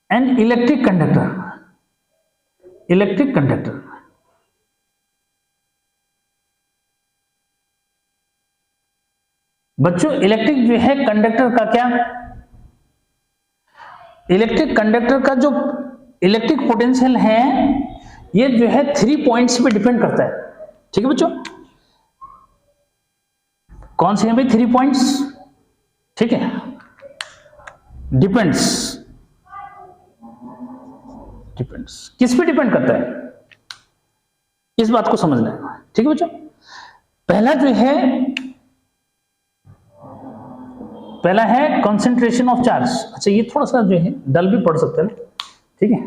an electric conductor बच्चों, इलेक्ट्रिक जो है कंडक्टर का क्या, इलेक्ट्रिक कंडक्टर का जो इलेक्ट्रिक पोटेंशियल है ये जो है 3 पॉइंट्स पे डिपेंड करता है। ठीक है बच्चों, कौन से हैं भाई 3 पॉइंट्स? ठीक है, डिपेंड्स किस पे डिपेंड करता है, इस बात को समझना है। ठीक है बच्चों, पहला है कंसंट्रेशन ऑफ चार्ज। अच्छा, ये थोड़ा सा जो है डल भी पढ़ सकते हैं, ठीक है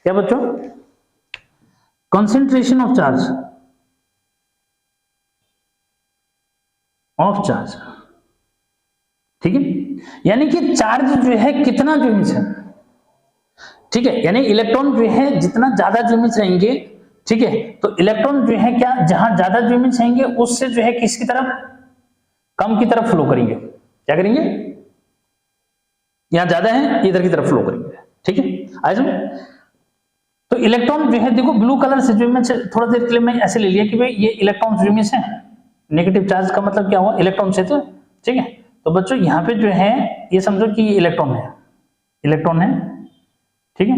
क्या बच्चों, कंसंट्रेशन ऑफ चार्ज। ठीक है, यानी कि चार्ज जो है कितना जो है, ठीक है, यानी इलेक्ट्रॉन जो है जितना ज्यादा जो रहेंगे, ठीक है, तो इलेक्ट्रॉन जो है क्या, जहां ज्यादा जो रहेंगे उससे जो है किसकी तरफ, कम की तरफ फ्लो करेंगे। क्या करेंगे, यहां ज्यादा है इधर की तरफ फ्लो करेंगे। ठीक है, आज तो इलेक्ट्रॉन जो है देखो ब्लू कलर से जो मैं थोड़ा देर के लिए मैं ऐसे ले लिया कि भाई ये इलेक्ट्रॉन जो है, नेगेटिव चार्ज का मतलब क्या हुआ, इलेक्ट्रॉन से। तो ठीक है, तो बच्चों यहाँ पे जो है ये समझो कि ये इलेक्ट्रॉन है, ठीक है,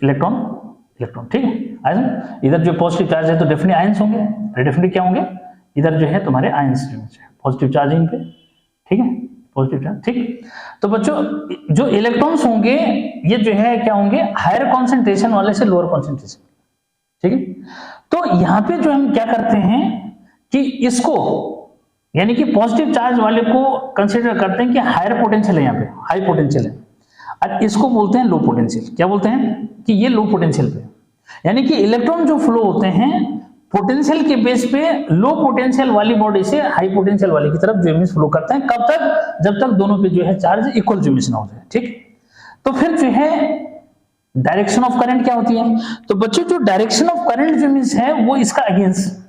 इलेक्ट्रॉन। ठीक है, आयंस, इधर जो पॉजिटिव चार्ज है तो डेफिनेटली आयंस होंगे, डेफिनेटली क्या होंगे, इधर जो है तुम्हारे आयंस पॉजिटिव चार्जिंग पे। ठीक है, पॉजिटिव चार्ज। ठीक, तो बच्चों जो इलेक्ट्रॉन्स होंगे ये जो है क्या होंगे, हायर कॉन्सेंट्रेशन वाले से लोअर कॉन्सेंट्रेशन। ठीक है, तो यहां पे जो हम क्या करते हैं कि इसको यानी कि पॉजिटिव चार्ज वाले को कंसीडर करते हैं कि हायर पोटेंशियल है, यहाँ पे हाई पोटेंशियल है, और इसको बोलते हैं लो पोटेंशियल। क्या बोलते हैं कि ये लो पोटेंशियल पे, यानी कि इलेक्ट्रॉन जो फ्लो होते हैं पोटेंशियल के बेस पे लो पोटेंशियल वाली बॉडी से हाई पोटेंशियल वाली की तरफ जो फ्लो करते हैं। कब तक, जब तक दोनों पे जो है चार्ज इक्वल जो ना हो जाए। ठीक, तो फिर जो है डायरेक्शन ऑफ करंट क्या होती है, तो बच्चों जो डायरेक्शन ऑफ करंट जो है वो इसका अगेंस्ट।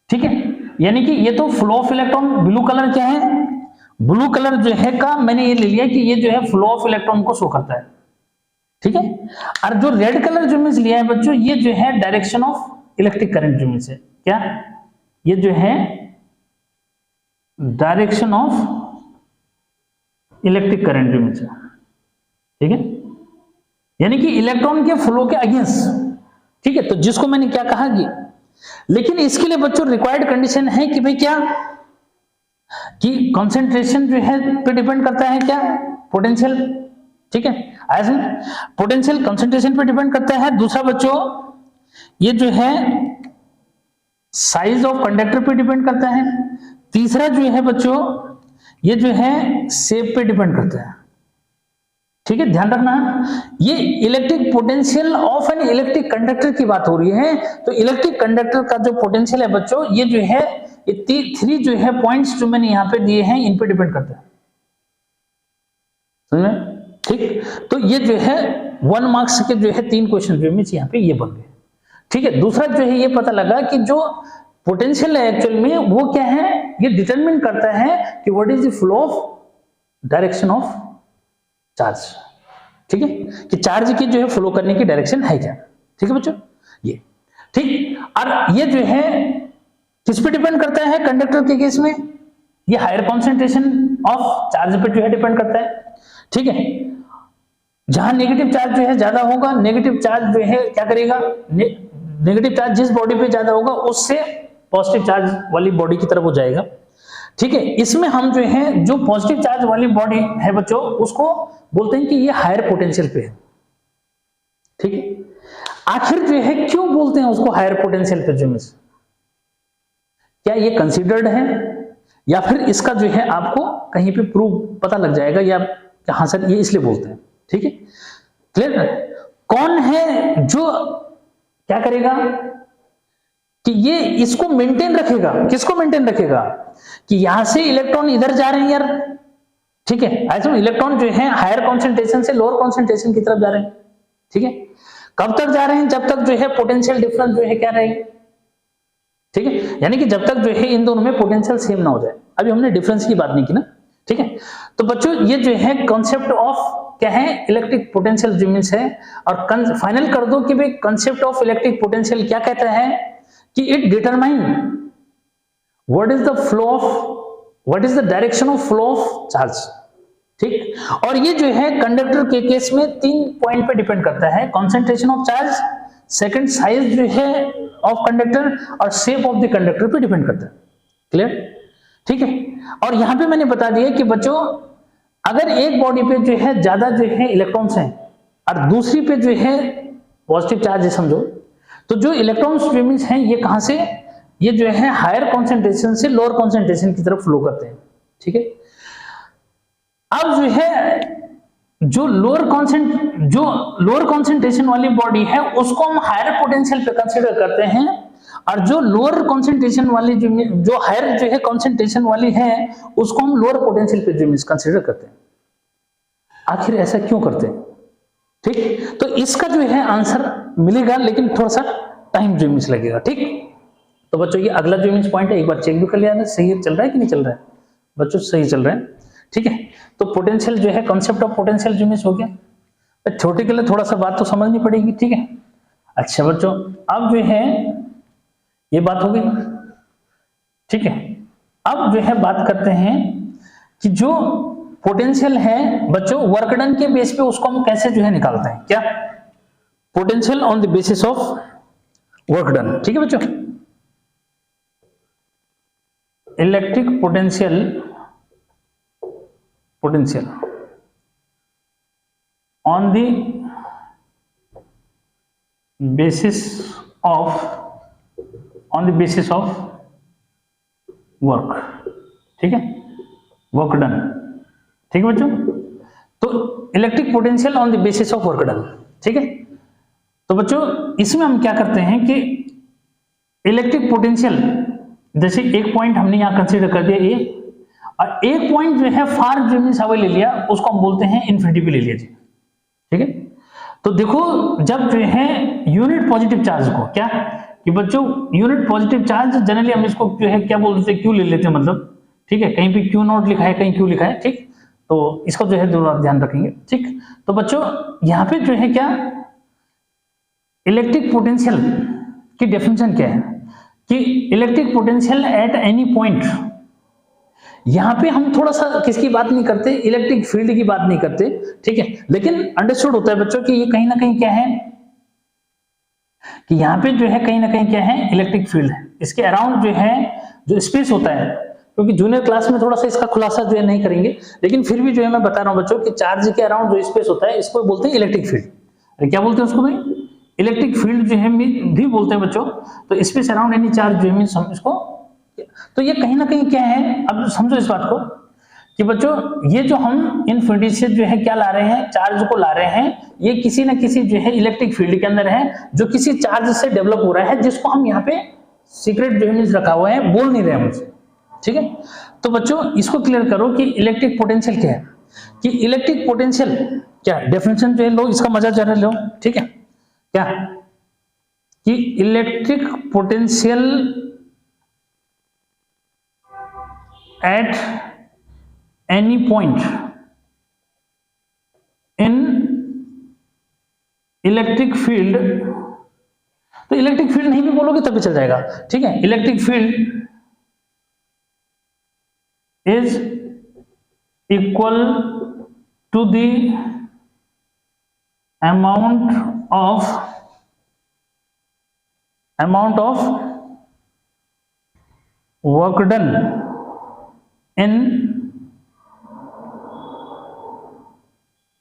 ठीक है, यानी कि ये तो flow of electron, blue colour क्या है, ब्लू कलर जो है का मैंने ये ले लिया कि ये जो है फ्लो ऑफ इलेक्ट्रॉन को शो करता है। ठीक है, और जो रेड कलर जो मीन्स लिया है बच्चों, ये जो है डायरेक्शन ऑफ इलेक्ट्रिक करंट जो मीन्स है क्या, ये जो है डायरेक्शन ऑफ इलेक्ट्रिक करंट जो मीन्स है। ठीक है, यानी कि इलेक्ट्रॉन के फ्लो के अगेंस्ट। ठीक है, तो जिसको मैंने क्या कहा कि, लेकिन इसके लिए बच्चों रिक्वायर्ड कंडीशन है कि भाई क्या, कि कंसंट्रेशन जो है पे डिपेंड करता है क्या, पोटेंशियल। ठीक है, ऐसे पोटेंशियल कंसंट्रेशन पे डिपेंड करता है। दूसरा बच्चों ये जो है साइज ऑफ कंडक्टर पे डिपेंड करता है। तीसरा जो है बच्चों ये जो है शेप पे डिपेंड करता है। ठीक है, ध्यान रखना, ये electric potential of an electric conductor की बात हो रही है। तो इलेक्ट्रिक कंडक्टर का जो पोटेंशियल है बच्चों, ये जो है ये 3 जो है पॉइंट्स जो मैंने यहां पे दिए हैं इन पे डिपेंड करता है, समझ में। ठीक, तो ये जो है 1 मार्क्स के जो है 3 क्वेश्चन जो मींस यहां पे ये बन गए। ठीक है, दूसरा जो है ये पता लगा कि जो पोटेंशियल है एक्चुअल में वो क्या है, ये डिटरमिन करता है कि what is the flow of direction of charge. ठीक है, कि चार्ज की जो है फ्लो करने की डायरेक्शन है क्या। ठीक है बच्चों, ये ठीक, और ये जो है किस पे डिपेंड करता है, कंडक्टर के केस में ये हायर कॉन्सेंट्रेशन ऑफ चार्ज पे जो है डिपेंड करता है। ठीक है, जहां नेगेटिव चार्ज जो है ज्यादा होगा, नेगेटिव चार्ज जो है क्या करेगा, नेगेटिव चार्ज जिस बॉडी पे ज्यादा होगा उससे पॉजिटिव चार्ज वाली बॉडी की तरफ हो जाएगा। ठीक है, इसमें हम जो है जो पॉजिटिव चार्ज वाली बॉडी है बच्चों उसको बोलते हैं कि ये हायर पोटेंशियल पे है। ठीक है, आखिर जो है क्यों बोलते हैं उसको हायर पोटेंशियल पे, जो क्या ये कंसीडर्ड है या फिर इसका जो है आपको कहीं पे प्रूफ पता लग जाएगा, या हाँ सर ये इसलिए बोलते हैं। ठीक है, क्लियर। कौन है जो क्या करेगा कि ये इसको मेंटेन रखेगा, किसको मेंटेन रखेगा कि यहां से इलेक्ट्रॉन इधर जा रहे हैं यार, ठीक है, ऐसे इलेक्ट्रॉन जो है हायर कॉन्सेंट्रेशन से लोअर कॉन्सेंट्रेशन की तरफ जा रहे हैं। ठीक है, कब तक जा रहे हैं, जब तक जो है पोटेंशियल डिफरेंस जो है क्या रहेगा, ठीक है, यानी कि जब तक जो है इन दोनों में पोटेंशियल सेम ना हो जाए। अभी हमने डिफरेंस की बात नहीं की ना। ठीक है, तो बच्चों ये जो है कॉन्सेप्ट ऑफ क्या है, इलेक्ट्रिक पोटेंशियल जो मींस है, और फाइनल कर दो कि भाई कॉन्सेप्ट ऑफ इलेक्ट्रिक पोटेंशियल क्या कहता है कि it determine what is the flow of, what is the direction of flow of charge. ठीक, और ये जो है कंडक्टर के केस में 3 पॉइंट पे डिपेंड करता है, concentration of charge, second size जो है ऑफ कंडक्टर, और शेप ऑफ द कंडक्टर पे डिपेंड करता है। क्लियर, ठीक है। और यहां पे मैंने बता दिया कि बच्चों अगर एक बॉडी पे जो है ज्यादा जो है इलेक्ट्रॉन्स हैं और दूसरी पे जो है पॉजिटिव चार्ज है समझो, तो जो इलेक्ट्रॉन्स जो मींस हैं ये कहां से, ये जो है हायर कॉन्सेंट्रेशन से लोअर कॉन्सेंट्रेशन की तरफ फ्लो करते हैं। ठीक है, अब जो है जो लोअर कॉन्सेंट्रेशन वाली बॉडी है उसको हम हायर पोटेंशियल पे कंसीडर करते हैं, और जो लोअर कॉन्सेंट्रेशन वाली जो हायर जो है कॉन्सेंट्रेशन वाली है उसको हम लोअर पोटेंशियल पे जो कंसीडर करते हैं। आखिर ऐसा क्यों करते हैं? ठीक, तो इसका जो है आंसर मिलेगा, लेकिन थोड़ा सा टाइम जो मिस लगेगा। ठीक, तो बच्चों ये अगला जो मिस पॉइंट है एक बार चेक भी कर लिया, सही चल रहा है कि नहीं चल रहा है? बच्चों सही चल रहा है। ठीक है, तो पोटेंशियल जो है कॉन्सेप्ट ऑफ पोटेंशियल जो मिस हो गया। छोटे के लिए थोड़ा सा बात तो समझनी पड़ेगी। ठीक है, अच्छा बच्चों अब जो है ये बात हो गई। ठीक है, अब जो है बात करते हैं कि जो पोटेंशियल है बच्चों वर्क डन के बेस पे उसको हम कैसे जो है निकालते हैं, क्या potential on the basis of work done. ठीक है बच्चों, electric potential on the basis of work. ठीक है, वर्क डन। ठीक है बच्चों, तो electric potential on the basis of work done. ठीक है, तो बच्चों इसमें हम क्या करते हैं कि इलेक्ट्रिक पोटेंशियल जैसे एक पॉइंट हमने यहां कंसीडर कर दिया ए, और एक पॉइंट जो है फार जो मींस हवा ले लिया उसको हम बोलते हैं इन्फिनिटी पे ले लिया जी। ठीक है, तो देखो जब जो है यूनिट पॉजिटिव चार्ज को क्या कि बच्चों यूनिट पॉजिटिव चार्ज जनरली हम इसको जो है क्या बोलते हैं, क्यू ले लेते हैं मतलब। ठीक है, कहीं पे क्यू नॉट लिखा है कहीं क्यू लिखा है। ठीक, तो इसको जो है दोनों ध्यान रखेंगे। ठीक, तो बच्चों यहां पे जो है क्या इलेक्ट्रिक पोटेंशियल की डेफिनेशन क्या है कि electric potential at any point. यहां पे हम थोड़ा सा किसकी बात नहीं करते, इलेक्ट्रिक फील्ड की बात नहीं करते। ठीक है, लेकिन अंडरस्टूड होता है बच्चों कि ये कहीं ना कहीं क्या है कि यहां पे जो है कहीं ना कहीं क्या है इलेक्ट्रिक फील्ड है, इसके अराउंड जो है जो स्पेस होता है, क्योंकि जूनियर क्लास में थोड़ा सा इसका खुलासा जो है नहीं करेंगे, लेकिन फिर भी जो है मैं बता रहा हूं बच्चों कि चार्ज के अराउंड जो स्पेस होता है इसको बोलते हैं इलेक्ट्रिक फील्ड। अरे क्या बोलते हैं उसको भाई, इलेक्ट्रिक फील्ड जो है भी बोलते हैं बच्चों। तो स्पेस अराउंड एनी चार्ज जो है इसको, तो ये कहीं ना कहीं क्या है, अब समझो इस बात को कि बच्चों ये जो हम इन्फिनिटी से जो है क्या ला रहे हैं, चार्ज को ला रहे हैं, ये किसी ना किसी जो है इलेक्ट्रिक फील्ड के अंदर है जो किसी चार्ज से डेवलप हो रहा है, जिसको हम यहाँ पे सीक्रेट जो है रखा हुआ है, बोल नहीं रहे हमसे। ठीक है, तो बच्चों इसको क्लियर करो कि इलेक्ट्रिक पोटेंशियल क्या है, कि इलेक्ट्रिक पोटेंशियल क्या डेफिनेशन जो है लो, इसका मजा जरा लो। ठीक है, क्या कि electric potential at any point in electric field, तो इलेक्ट्रिक फील्ड नहीं भी बोलोगे तब भी चल जाएगा। ठीक है, electric field is equal to the amount of work done in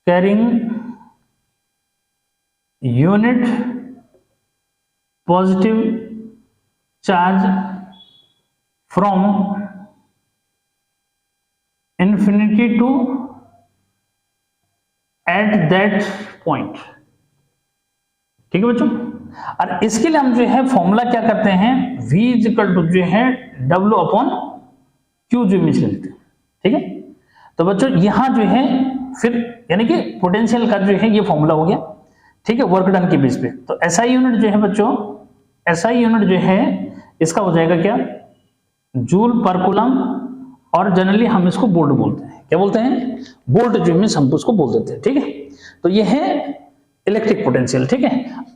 carrying unit positive charge from infinity to at that point. ठीक है बच्चों, और इसके लिए हम जो है फॉर्मूला क्या करते हैं, v इक्वल टू जो है W अपॉन Q जो इमेज लेते हैं। ठीक है, तो बच्चों यहां जो है फिर यानी कि पोटेंशियल का जो है ये फॉर्मूला हो गया। ठीक है, वर्क डन के बेस पे। तो एसआई यूनिट जो है बच्चों, एसआई यूनिट जो है इसका हो जाएगा क्या, जूल पर कूलम, और जनरली हम इसको वोल्ट बोलते हैं। क्या बोलते हैं, वोल्ट जो इमेज हम उसको बोल देते हैं। ठीक है, तो ये है इलेक्ट्रिक पोटेंशियल। ठीक है,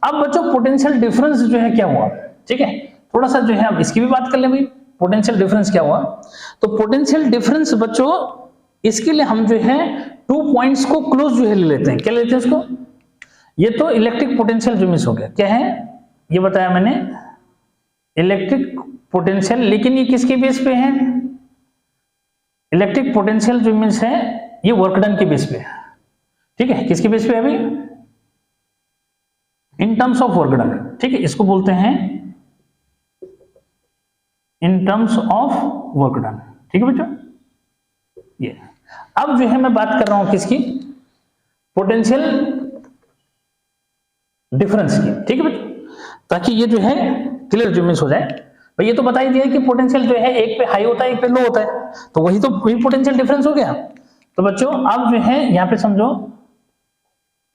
अब बच्चों पोटेंशियल डिफरेंस जो है क्या हुआ। ठीक है, थोड़ा सा जो है अब इसकी भी बात कर ले भाई, पोटेंशियल डिफरेंस क्या हुआ। तो पोटेंशियल डिफरेंस बच्चों इसके लिए हम जो है 2 पॉइंट्स को क्लोज जो है ले लेते हैं। क्या लेते हैं इसको, ये तो इलेक्ट्रिक पोटेंशियल जो मिस हो गया, क्या है ये बताया मैंने, इलेक्ट्रिक पोटेंशियल। लेकिन ये किसके बेस पे है, इलेक्ट्रिक पोटेंशियल जो मीन्स है ये वर्क डन के बेस पे है। ठीक है, किसके बेस पे है अभी, in terms of work done. ठीक है, इसको बोलते हैं in terms of work done. ठीक है बच्चों, ये अब जो है मैं बात कर रहा हूं किसकी, पोटेंशियल डिफरेंस की। ठीक है बच्चों, ताकि ये जो है क्लियर जो मीन्स हो जाए। भाई ये तो बता ही दिया कि पोटेंशियल जो है एक पे हाई होता है एक पे लो होता है, तो वही पोटेंशियल डिफरेंस हो गया। तो बच्चों अब जो है यहां पे समझो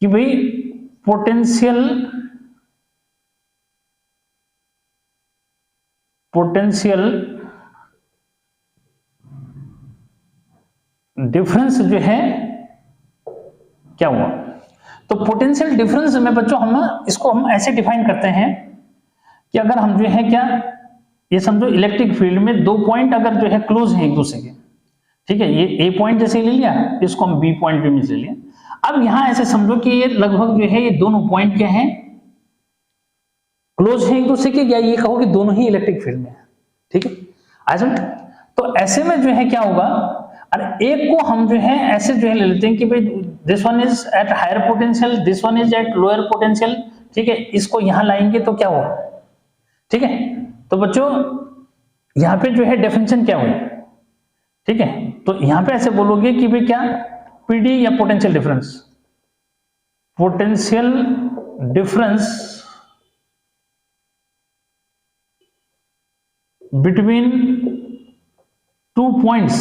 कि भाई पोटेंशियल डिफरेंस जो है क्या हुआ। तो पोटेंशियल डिफरेंस में बच्चों हम इसको हम ऐसे डिफाइन करते हैं कि अगर हम जो है क्या, ये समझो इलेक्ट्रिक फील्ड में 2 पॉइंट अगर जो है क्लोज हैं एक दूसरे के। ठीक है, ये ए पॉइंट जैसे ले लिया, इसको हम बी पॉइंट पे ले लिया। अब यहां ऐसे समझो कि ये लगभग जो है ये दोनों पॉइंट क्या हैं, क्लोज हैं एक दूसरे के, या ये कहो कि दोनों ही इलेक्ट्रिक फील्ड में है। ठीक है, ऐसा तो ऐसे में जो है क्या होगा, और एक को हम जो है ऐसे जो है ले लेते हैं कि भाई this one is at higher potential, this one is at lower potential. ठीक है, इसको यहां लाएंगे तो क्या होगा। ठीक है, तो बच्चों यहां पे जो है डेफिनेशन क्या हुई। ठीक है, तो यहां पे ऐसे बोलोगे कि भाई क्या, पीडी या potential difference, potential difference between 2 points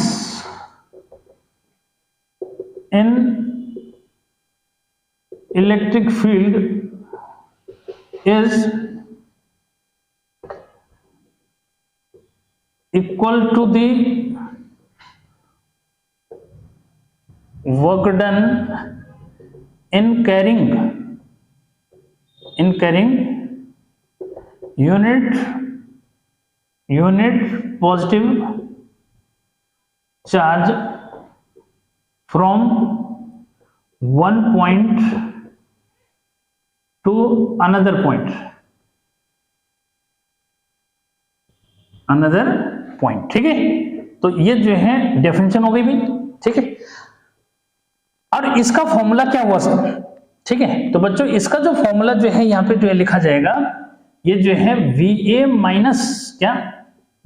in electric field is equal to the work done in carrying unit positive charge from one point to another point ठीक है, तो ये जो है डेफिनेशन हो गई भाई। ठीक है, और इसका फॉर्मूला क्या हुआ सर। ठीक है, तो बच्चों इसका जो फॉर्मूला जो है यहां पे जो है लिखा जाएगा, ये जो है VA माइनस क्या,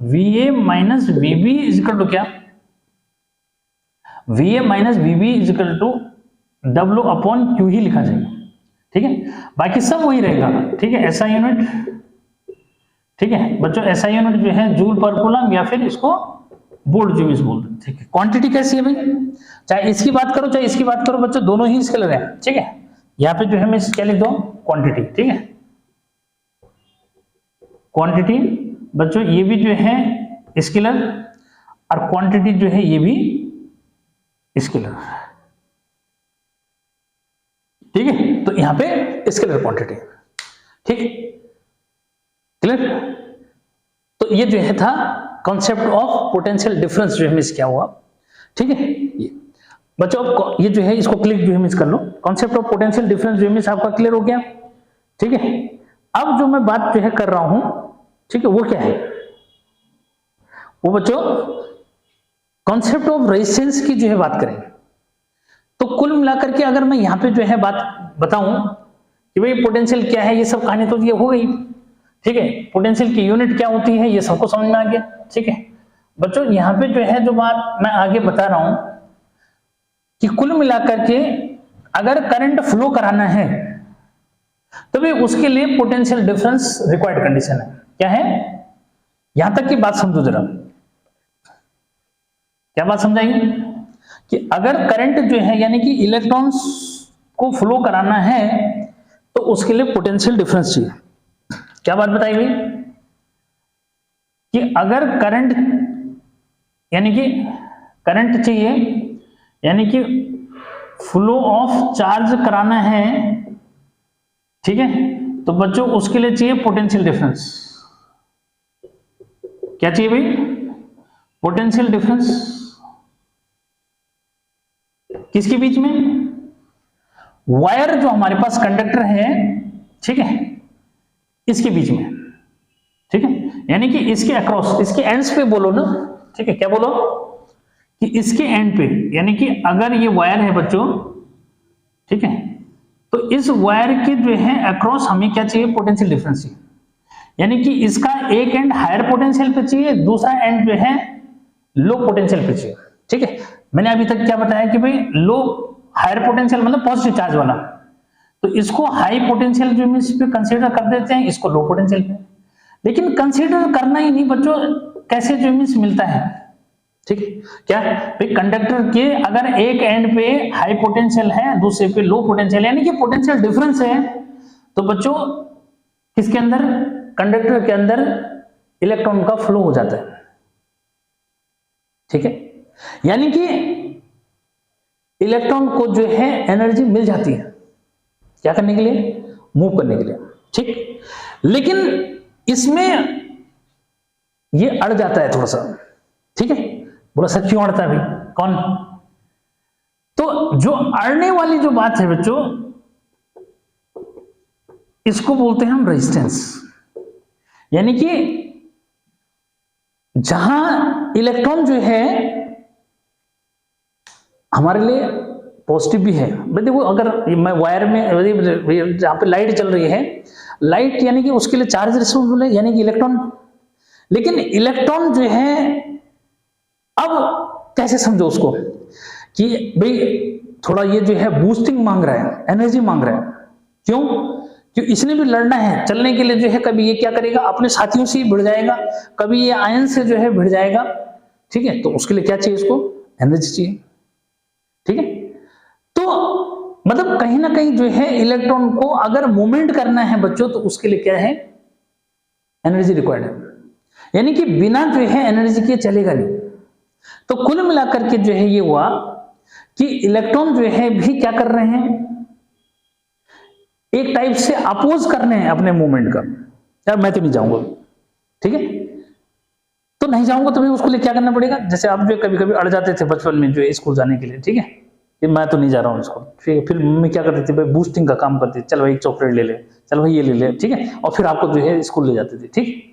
VA minus VB is equal to क्या, VA minus VB is equal to W upon Q ही लिखा जाएगा। ठीक है, बाकी सब वही रहेगा। ठीक है, ऐसा यूनिट। ठीक है बच्चों, एसआई यूनिट जो है जूल पर कूलम या फिर इसको वोल्ट जो इस बोलते हैं। ठीक है, क्वांटिटी कैसी है भाई, चाहे इसकी बात करो चाहे इसकी बात करो बच्चों, दोनों ही स्केलर है। ठीक है, यहाँ पे जो है मैं क्या लिख दो, क्वांटिटी। ठीक है, क्वांटिटी बच्चों ये भी जो है स्केलर, और क्वांटिटी जो है ये भी स्केलर। ठीक है, तो यहाँ पे स्केलर क्वांटिटी। ठीक है, क्लियर। तो ये जो है था कॉन्सेप्ट ऑफ पोटेंशियल डिफरेंस जो है मिस क्या हुआ। ठीक है, ये बच्चों ये जो है इसको क्लिक जो है मिस कर लो, कॉन्सेप्ट ऑफ पोटेंशियल डिफरेंस जो है मिस आपका क्लियर हो गया। ठीक है, अब जो मैं बात जो है कर रहा हूं, ठीक है, वो क्या है, वो बच्चों कॉन्सेप्ट ऑफ रेजिस्टेंस की जो है बात करेंगे। तो कुल मिलाकर के अगर मैं यहां पे जो है बात बताऊं कि भाई पोटेंशियल क्या है, ये सब कहानी तो ये हो गई। ठीक है, पोटेंशियल की यूनिट क्या होती है ये सबको समझ में आ गया। ठीक है बच्चों, यहाँ पे जो है जो बात मैं आगे बता रहा हूं कि कुल मिलाकर के अगर करंट फ्लो कराना है तो भी उसके लिए पोटेंशियल डिफरेंस रिक्वायर्ड कंडीशन है। क्या है? यहां तक की बात समझो जरा। क्या बात समझाएंगे? कि अगर करंट जो है यानी कि इलेक्ट्रॉन्स को फ्लो कराना है तो उसके लिए पोटेंशियल डिफरेंस चाहिए। क्या बात बताई गई? कि अगर करंट यानी कि करंट चाहिए यानी कि फ्लो ऑफ चार्ज कराना है, ठीक है, तो बच्चों उसके लिए चाहिए पोटेंशियल डिफरेंस। क्या चाहिए भाई? पोटेंशियल डिफरेंस किसके बीच में? वायर जो हमारे पास कंडक्टर है, ठीक है, इसके बीच में, ठीक है, यानी कि इसके अक्रॉस, इसके एंड्स पे बोलो ना, ठीक है, क्या बोलो? कि इसके एंड पे, यानी कि अगर ये वायर है बच्चों, ठीक है, तो इस वायर के जो है अक्रॉस हमें क्या चाहिए? पोटेंशियल डिफरेंस चाहिए। यानी कि इसका एक एंड हायर पोटेंशियल पे चाहिए, दूसरा एंड जो है लो पोटेंशियल पे चाहिए, ठीक है। मैंने अभी तक क्या बताया कि भाई लो हायर पोटेंशियल मतलब पॉजिटिव चार्ज वाला, तो इसको हाई पोटेंशियल जो इस पे कंसीडर कर देते हैं, इसको लो पोटेंशियल पे। लेकिन कंसीडर करना ही नहीं बच्चों, कैसे जो मींस मिलता है, ठीक है, क्या भाई कंडक्टर के अगर एक एंड पे हाई पोटेंशियल है, दूसरे पे लो पोटेंशियल, यानी कि पोटेंशियल डिफरेंस है, तो बच्चों किसके अंदर? कंडक्टर के अंदर इलेक्ट्रॉन का फ्लो हो जाता है, ठीक है, यानी कि इलेक्ट्रॉन को जो है एनर्जी मिल जाती है, क्या करने के लिए? मूव करने के लिए, ठीक। लेकिन इसमें ये अड़ जाता है थोड़ा सा, ठीक है। बोला सर क्यों अड़ता है भाई? कौन? तो जो अड़ने वाली जो बात है बच्चों, इसको बोलते हैं हम रेजिस्टेंस। यानी कि जहां इलेक्ट्रॉन जो है हमारे लिए पॉजिटिव भी है, देखो अगर मैं वायर में जहां पे लाइट चल रही है, लाइट यानी कि उसके लिए चार्ज रिस्पॉन्सिबल है, यानी कि इलेक्ट्रॉन। लेकिन इलेक्ट्रॉन जो है, अब कैसे समझो उसको कि भाई थोड़ा ये जो है बूस्टिंग मांग रहा है, एनर्जी मांग रहा है। क्यों? क्योंकि इसने भी लड़ना है, चलने के लिए जो है कभी ये क्या करेगा? अपने साथियों से ही भिड़ जाएगा, कभी ये आयन से जो है भिड़ जाएगा, ठीक है। तो उसके लिए क्या चाहिए? इसको एनर्जी चाहिए, ठीक है। तो मतलब कहीं ना कहीं जो है इलेक्ट्रॉन को अगर मूवमेंट करना है बच्चों, तो उसके लिए क्या है? एनर्जी रिक्वायर्ड है। यानी कि बिना जो है एनर्जी के चलेगा नहीं। तो कुल मिलाकर के जो है ये हुआ कि इलेक्ट्रॉन जो है भी क्या कर रहे हैं? एक टाइप से अपोज कर रहे हैं अपने मूवमेंट का। यार मैं तो नहीं जाऊंगा, ठीक है, तो नहीं जाऊंगा, तो भी उसके लिए क्या करना पड़ेगा? जैसे आप जो कभी कभी अड़ जाते थे बचपन में जो स्कूल जाने के लिए, ठीक है, कि मैं तो नहीं जा रहा हूँ स्कूल, ठीक है, फिर मम्मी क्या करती थी भाई? बूस्टिंग का काम करती थी, चल भाई चॉकलेट ले ले, चल भाई ये ले ले, ठीक है, और फिर आपको जो है स्कूल ले जाती थी, ठीक।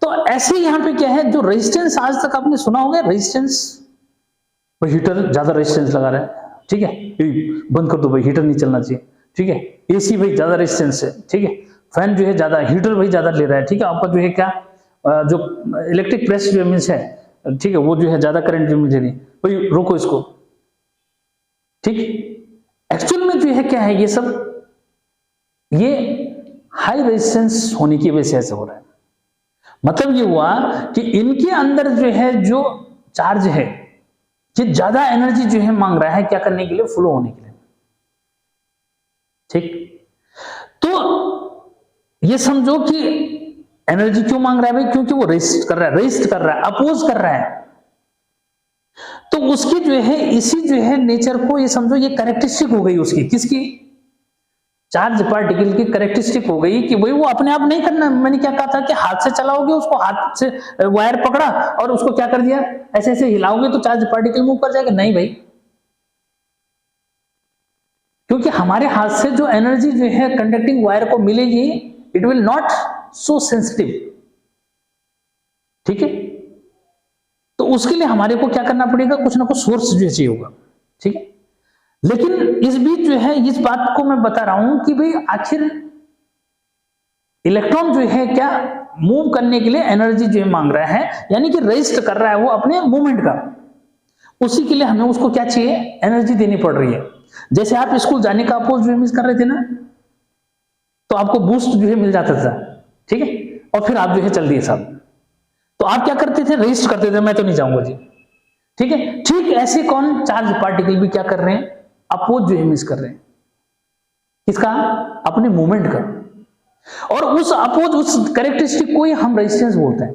तो ऐसे यहाँ पे क्या है, जो रेजिस्टेंस आज तक आपने सुना होगा, रेजिस्टेंस, भाई हीटर ज्यादा रेजिस्टेंस लगा रहा है, ठीक है, बंद कर दो भाई, हीटर नहीं चलना चाहिए, ठीक है, एसी भाई ज्यादा रेजिस्टेंस है, ठीक है, फैन जो है ज्यादा, हीटर भाई ज्यादा ले रहा है, ठीक है, आपका जो है क्या जो इलेक्ट्रिक प्रेस जो मीन्स है, ठीक है, वो जो है ज्यादा करंट जो मिल रही, भाई रोको इसको, ठीक। एक्चुअल में जो है क्या है, ये सब ये हाई रेजिस्टेंस होने की वजह से ऐसा हो रहा है। मतलब ये हुआ कि इनके अंदर जो है जो चार्ज है, ये ज्यादा एनर्जी जो है मांग रहा है, क्या करने के लिए? फ्लो होने के लिए, ठीक। तो ये समझो कि एनर्जी क्यों मांग रहा है भाई? क्योंकि वो रेजिस्ट कर रहा है, रेजिस्ट कर रहा है, अपोज कर रहा है। तो उसकी जो है इसी जो है नेचर को ये समझो, ये कैरेक्टरिस्टिक हो गई उसकी, किसकी? चार्ज पार्टिकल की कैरेक्टरिस्टिक हो गई कि भाई वो अपने आप नहीं करना। मैंने क्या कहा था कि हाथ से चलाओगे उसको, हाथ से वायर पकड़ा और उसको क्या कर दिया, ऐसे ऐसे हिलाओगे तो चार्ज पार्टिकल मूव कर जाएगा? नहीं भाई, क्योंकि हमारे हाथ से जो एनर्जी जो है कंडक्टिंग वायर को मिलेगी, it will not so sensitive, ठीक है। तो उसके लिए हमारे को क्या करना पड़ेगा? कुछ ना कुछ सोर्स जो चाहिए होगा, ठीक है। लेकिन इस बीच जो है इस बात को मैं बता रहा हूं कि भाई आखिर इलेक्ट्रॉन जो है क्या मूव करने के लिए एनर्जी जो है मांग रहा है, यानी कि रेजिस्ट कर रहा है वो अपने मूवमेंट का। उसी के लिए हमें उसको क्या चाहिए, एनर्जी देनी पड़ रही है। जैसे आप स्कूल जाने का अपोज जो मिस कर रहे थे ना, तो आपको बूस्ट जो है मिल जाता था, ठीक है, और फिर आप जो है चल दिए साहब। तो आप क्या करते थे, रजिस्ट करते थे, मैं तो नहीं जाऊंगा जी, ठीक है। ठीक ऐसे कौन चार्ज पार्टिकल भी क्या कर रहे हैं, अपोज जो है मिस कर रहे हैं, किसका, अपने मूवमेंट का। और उस अपोज, उस कैरेक्टरिस्टिक को ही हम रेजिस्टेंस बोलते हैं,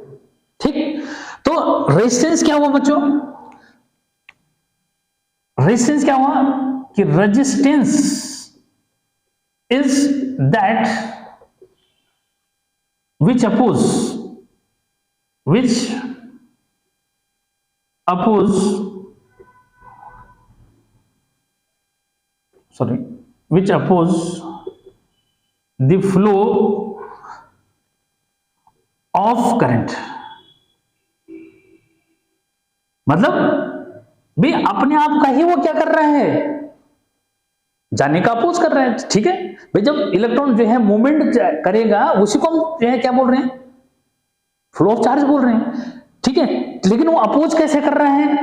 ठीक। तो रेजिस्टेंस क्या हुआ बच्चों, रेजिस्टेंस क्या हुआ कि resistance is that which oppose the flow of current। मतलब भी अपने आप का ही वो क्या कर रहा है, जाने का अपोज कर रहा है, ठीक है भाई। जब इलेक्ट्रॉन जो है मूवमेंट करेगा उसी को हम जो है क्या बोल रहे हैं, फ्लो ऑफ चार्ज बोल रहे हैं, ठीक है। लेकिन वो अपोज कैसे कर रहा है